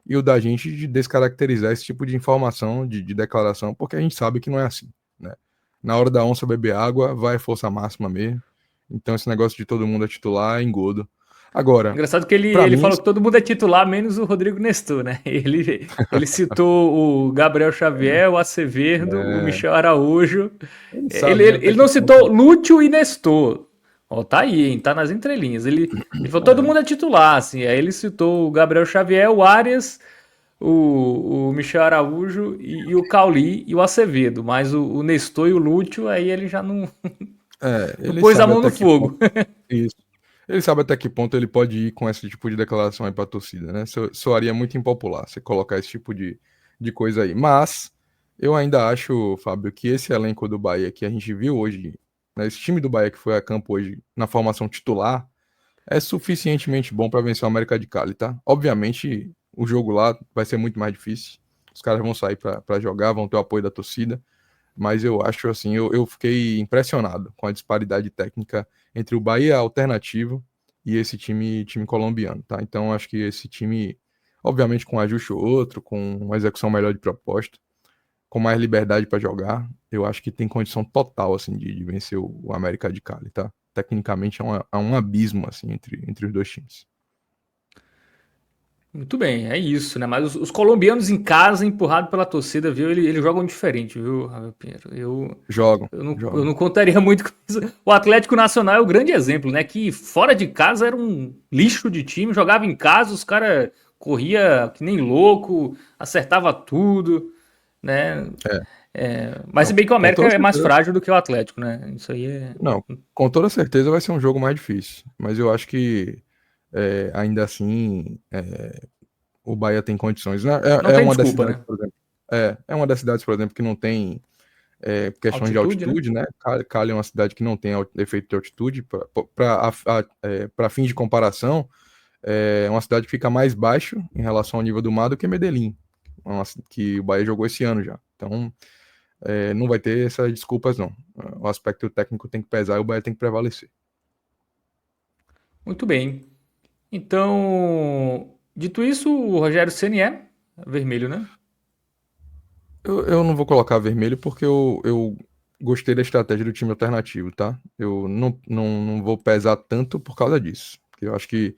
E o da gente de descaracterizar esse tipo de informação, de declaração, porque a gente sabe que não é assim, né? Na hora da onça beber água, vai força máxima mesmo. Então esse negócio de todo mundo é titular é engodo. Agora, Engraçado que ele, para ele mim, falou que todo mundo é titular, menos o Rodrigo Nestor, né? Ele citou o Gabriel Xavier, o Acevedo, o é, Michel Araújo. ele Ele, sabe, né, ele, até ele que não ponto. citou Lúcio e Nestor. Ó, tá aí, hein? Tá nas entrelinhas. Ele falou todo É, mundo é titular, assim. Aí ele citou o Gabriel Xavier, o Arias, o Michel Araújo e o Cauli e o Acevedo. Mas o Nestor e o Lúcio, aí ele já não, não ele pôs a sabe mão no até que fogo. ponto. Isso. Ele sabe até que ponto ele pode ir com esse tipo de declaração aí pra torcida, né? Soaria muito impopular você colocar esse tipo de coisa aí. Mas eu ainda acho, Fábio, que esse elenco do Bahia que a gente viu hoje, né, esse time do Bahia que foi a campo hoje na formação titular, é suficientemente bom para vencer o América de Cali, tá? Obviamente, o jogo lá vai ser muito mais difícil. Os caras vão sair para jogar, vão ter o apoio da torcida. Mas eu acho assim, eu fiquei impressionado com a disparidade técnica entre o Bahia alternativo e esse time colombiano, tá? Então acho que esse time, obviamente com um ajuste ou outro, com uma execução melhor de proposta, com mais liberdade para jogar, eu acho que tem condição total assim de vencer o América de Cali, tá? Tecnicamente é um abismo assim entre os dois times. Muito bem, é isso, né? Mas os colombianos em casa, empurrado pela torcida, viu? Eles jogam diferente, viu, Rafael Pinheiro? Jogam, Eu jogam. não contaria muito com isso. O Atlético Nacional é o grande exemplo, né? Que fora de casa era um lixo de time, jogava em casa, os caras corria que nem louco, acertava tudo, né? É, Mas se não, bem que o com América toda é mais certeza. frágil do que o Atlético, né? Isso aí é. Não, com toda certeza vai ser um jogo mais difícil, mas eu acho que ainda assim o Bahia tem condições, né? Não É tem uma das desculpa, cidades, né? por exemplo, é uma das cidades, por exemplo, que não tem questões de Altitude, né? altitude, né? Cali é uma cidade que não tem efeito de altitude. Para fins de comparação, é uma cidade que fica mais baixo em relação ao nível do mar do que Medellín, que o Bahia jogou esse ano já. Então, não vai ter essas desculpas, não. O aspecto técnico tem que pesar e o Bahia tem que prevalecer. Muito bem. Então, dito isso, o Rogério Ceni é vermelho, né? Eu não vou colocar vermelho porque eu gostei da estratégia do time alternativo, tá? Eu não vou pesar tanto por causa disso. Porque eu acho que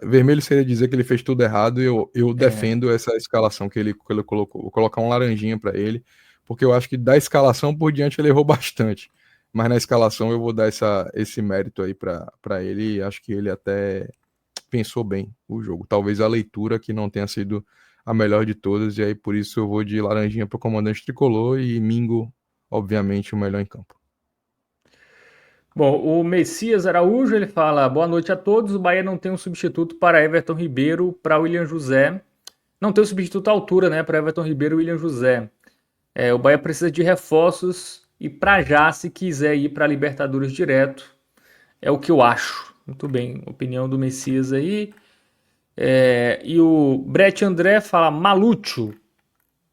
vermelho seria dizer que ele fez tudo errado e eu É. defendo essa escalação que ele colocou. Vou colocar um laranjinha para ele, porque eu acho que da escalação por diante ele errou bastante. Mas na escalação eu vou dar esse mérito aí para ele e acho que ele até pensou bem o jogo. Talvez a leitura que não tenha sido a melhor de todas, e aí por isso eu vou de laranjinha para o comandante tricolor e Mingo, obviamente, o melhor em campo. Bom, o Messias Araújo, ele fala: boa noite a todos. O Bahia não tem um substituto para Everton Ribeiro, para William José. Não tem um substituto à altura, né? Para Everton Ribeiro e William José. O Bahia precisa de reforços e para já, se quiser ir para a Libertadores direto, é o que eu acho. Muito bem, opinião do Messias aí. E o Brett André fala Malúcio,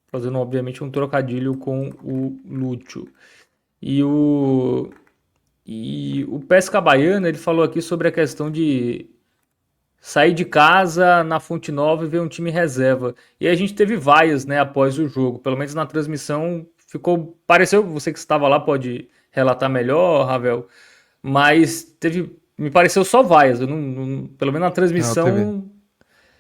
fazendo obviamente um trocadilho com o Lúcio. E o, e o Pesca Baiana, ele falou aqui sobre a questão de sair de casa na Fonte Nova e ver um time reserva. E a gente teve vaias, né, após o jogo. Pelo menos na transmissão ficou. Pareceu, você que estava lá pode relatar melhor, Ravel. Mas teve. Me pareceu só vaias. Eu pelo menos na Não, teve, transmissão.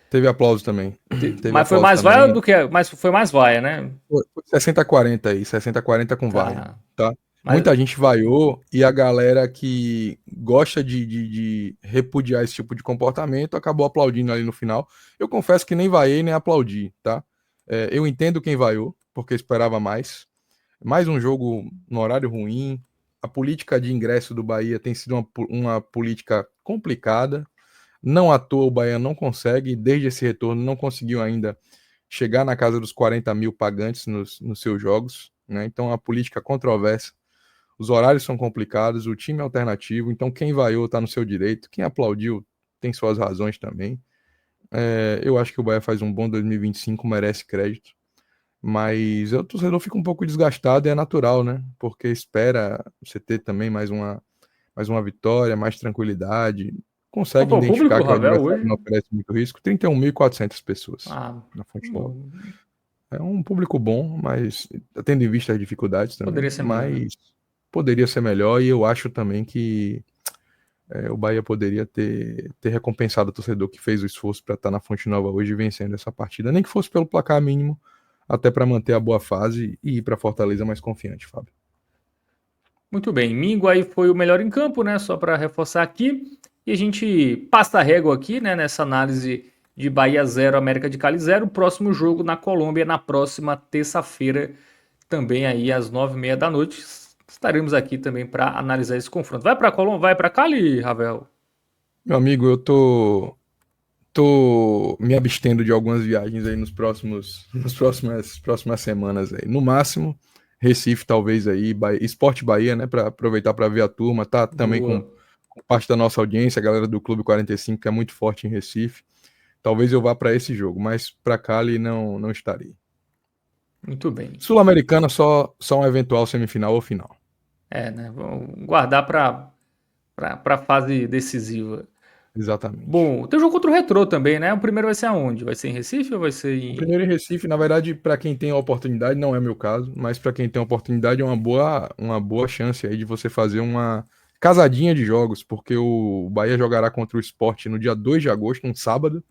teve aplauso também. Teve Mas foi aplauso mais vaia também. do que. Mas foi mais vaia, né? Foi 60-40 aí, 60-40 com vaia, Tá. tá? Mas. Muita gente vaiou e a galera que gosta de repudiar esse tipo de comportamento acabou aplaudindo ali no final. Eu confesso que nem vaiei nem aplaudi, tá? Eu entendo quem vaiou, porque esperava mais. Mais um jogo no horário ruim. A política de ingresso do Bahia tem sido uma política complicada. Não à toa o Bahia não consegue, desde esse retorno, não conseguiu ainda chegar na casa dos 40 mil pagantes nos seus jogos. Né? Então, a política controversa, os horários são complicados, o time é alternativo. Então, quem vaiou está no seu direito, quem aplaudiu tem suas razões também. Eu acho que o Bahia faz um bom 2025, merece crédito. Mas o torcedor fica um pouco desgastado e é natural, né? Porque espera você ter também mais uma vitória, mais tranquilidade. Qual Consegue foi o identificar público, que o Ravel, adversário hoje? não oferece muito risco. 31.400 pessoas Ah, na Fonte Nova. bom, É um público bom, mas tendo em vista as dificuldades também, poderia ser melhor, né? mas poderia ser melhor e eu acho também que o Bahia poderia ter recompensado o torcedor que fez o esforço para estar na Fonte Nova hoje vencendo essa partida, nem que fosse pelo placar mínimo, até para manter a boa fase e ir para Fortaleza mais confiante, Fábio. Muito bem, Mingo aí foi o melhor em campo, né? Só para reforçar aqui. E a gente passa a régua aqui, né? Nessa análise de Bahia 0, América de Cali 0. Próximo jogo na Colômbia na próxima terça-feira, também aí às 9h30 da noite. Estaremos aqui também para analisar esse confronto. Vai para Colômbia, vai para Cali, Ravel? Meu amigo, eu tô me abstendo de algumas viagens aí próximas semanas aí. No máximo, Recife talvez aí, Esporte Bahia, né, para aproveitar para ver a turma, tá também com Boa, parte da nossa audiência, a galera do Clube 45, que é muito forte em Recife. Talvez eu vá para esse jogo, mas para Cali não estarei. muito bem. Sul-Americana só um eventual semifinal ou final. É, né? Vamos guardar para a fase decisiva. Exatamente. Bom, tem um jogo contra o Retrô também, né? O primeiro vai ser aonde? Vai ser em Recife ou vai ser O em. primeiro em Recife, na verdade, para quem tem a oportunidade, não é meu caso, mas para quem tem a oportunidade é uma boa chance aí de você fazer uma casadinha de jogos, porque o Bahia jogará contra o Sport no dia 2 de agosto, um sábado,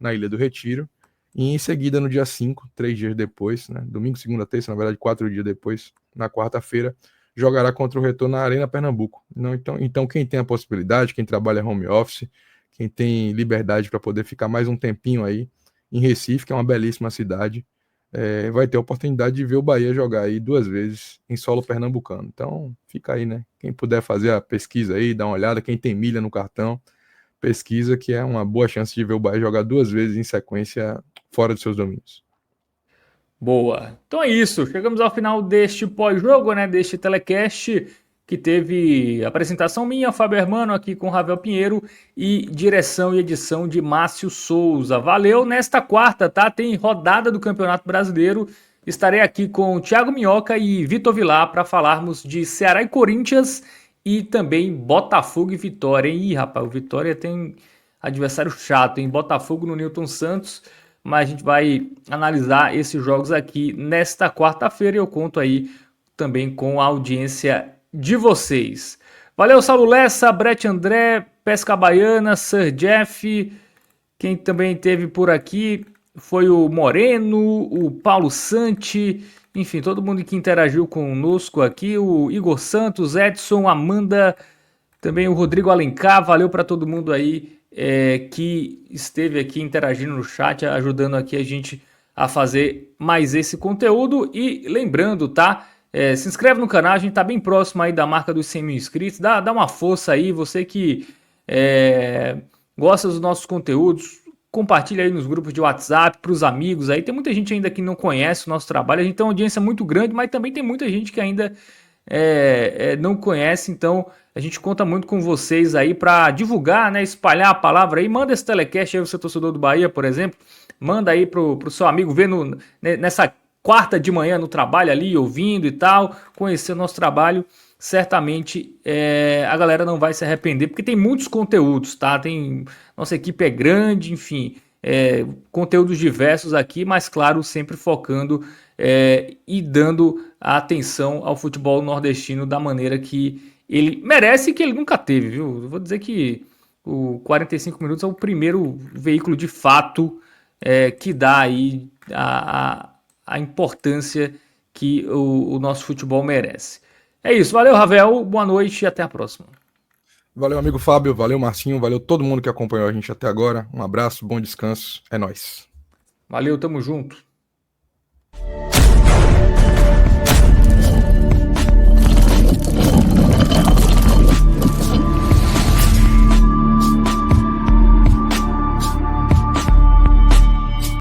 na Ilha do Retiro, e em seguida no dia 5, 3 dias depois, né, domingo, segunda, terça, na verdade 4 dias depois, na quarta-feira, jogará contra o Retorno na Arena Pernambuco. Então quem tem a possibilidade, quem trabalha home office, quem tem liberdade para poder ficar mais um tempinho aí em Recife, que é uma belíssima cidade, vai ter a oportunidade de ver o Bahia jogar aí 2 vezes em solo pernambucano. Então fica aí, né? Quem puder fazer a pesquisa aí, dar uma olhada, quem tem milha no cartão, pesquisa que é uma boa chance de ver o Bahia jogar 2 vezes em sequência fora dos seus domínios. Boa. Então é isso. Chegamos ao final deste pós-jogo, né? Deste telecast que teve apresentação minha, Fábio Hermano, aqui com Ravel Pinheiro e direção e edição de Márcio Souza. Valeu. Nesta quarta, tá? Tem rodada do Campeonato Brasileiro. Estarei aqui com Thiago Minhoca e Vitor Vilar para falarmos de Ceará e Corinthians e também Botafogo e Vitória. Ih, rapaz, o Vitória tem adversário chato, hein? Botafogo no Newton Santos, mas a gente vai analisar esses jogos aqui nesta quarta-feira e eu conto aí também com a audiência de vocês. Valeu, Saulo Lessa, Brett André, Pesca Baiana, Sir Jeff, quem também teve por aqui foi o Moreno, o Paulo Santi, enfim, todo mundo que interagiu conosco aqui, o Igor Santos, Edson, Amanda, também o Rodrigo Alencar, valeu para todo mundo aí que esteve aqui interagindo no chat, ajudando aqui a gente a fazer mais esse conteúdo. E lembrando, tá? Se inscreve no canal, a gente tá bem próximo aí da marca dos 100 mil inscritos. Dá uma força aí, você que gosta dos nossos conteúdos, compartilha aí nos grupos de WhatsApp, para os amigos aí. Tem muita gente ainda que não conhece o nosso trabalho, a gente tem uma audiência muito grande, mas também tem muita gente que ainda não conhece, então a gente conta muito com vocês aí para divulgar, né, espalhar a palavra aí. Manda esse telecast aí, você torcedor do Bahia, por exemplo, manda aí pro seu amigo ver nessa quarta de manhã no trabalho ali, ouvindo e tal, conhecer o nosso trabalho certamente a galera não vai se arrepender, porque tem muitos conteúdos, tá? Nossa equipe é grande, enfim, conteúdos diversos aqui, mas claro, sempre focando e dando a atenção ao futebol nordestino da maneira que ele merece e que ele nunca teve, viu? Eu vou dizer que o 45 minutos é o primeiro veículo de fato que dá aí a importância que o nosso futebol merece. É isso, valeu, Ravel, boa noite e até a próxima. Valeu, amigo Fábio, valeu, Marcinho, valeu todo mundo que acompanhou a gente até agora. Um abraço, bom descanso, é nóis. Valeu, tamo junto.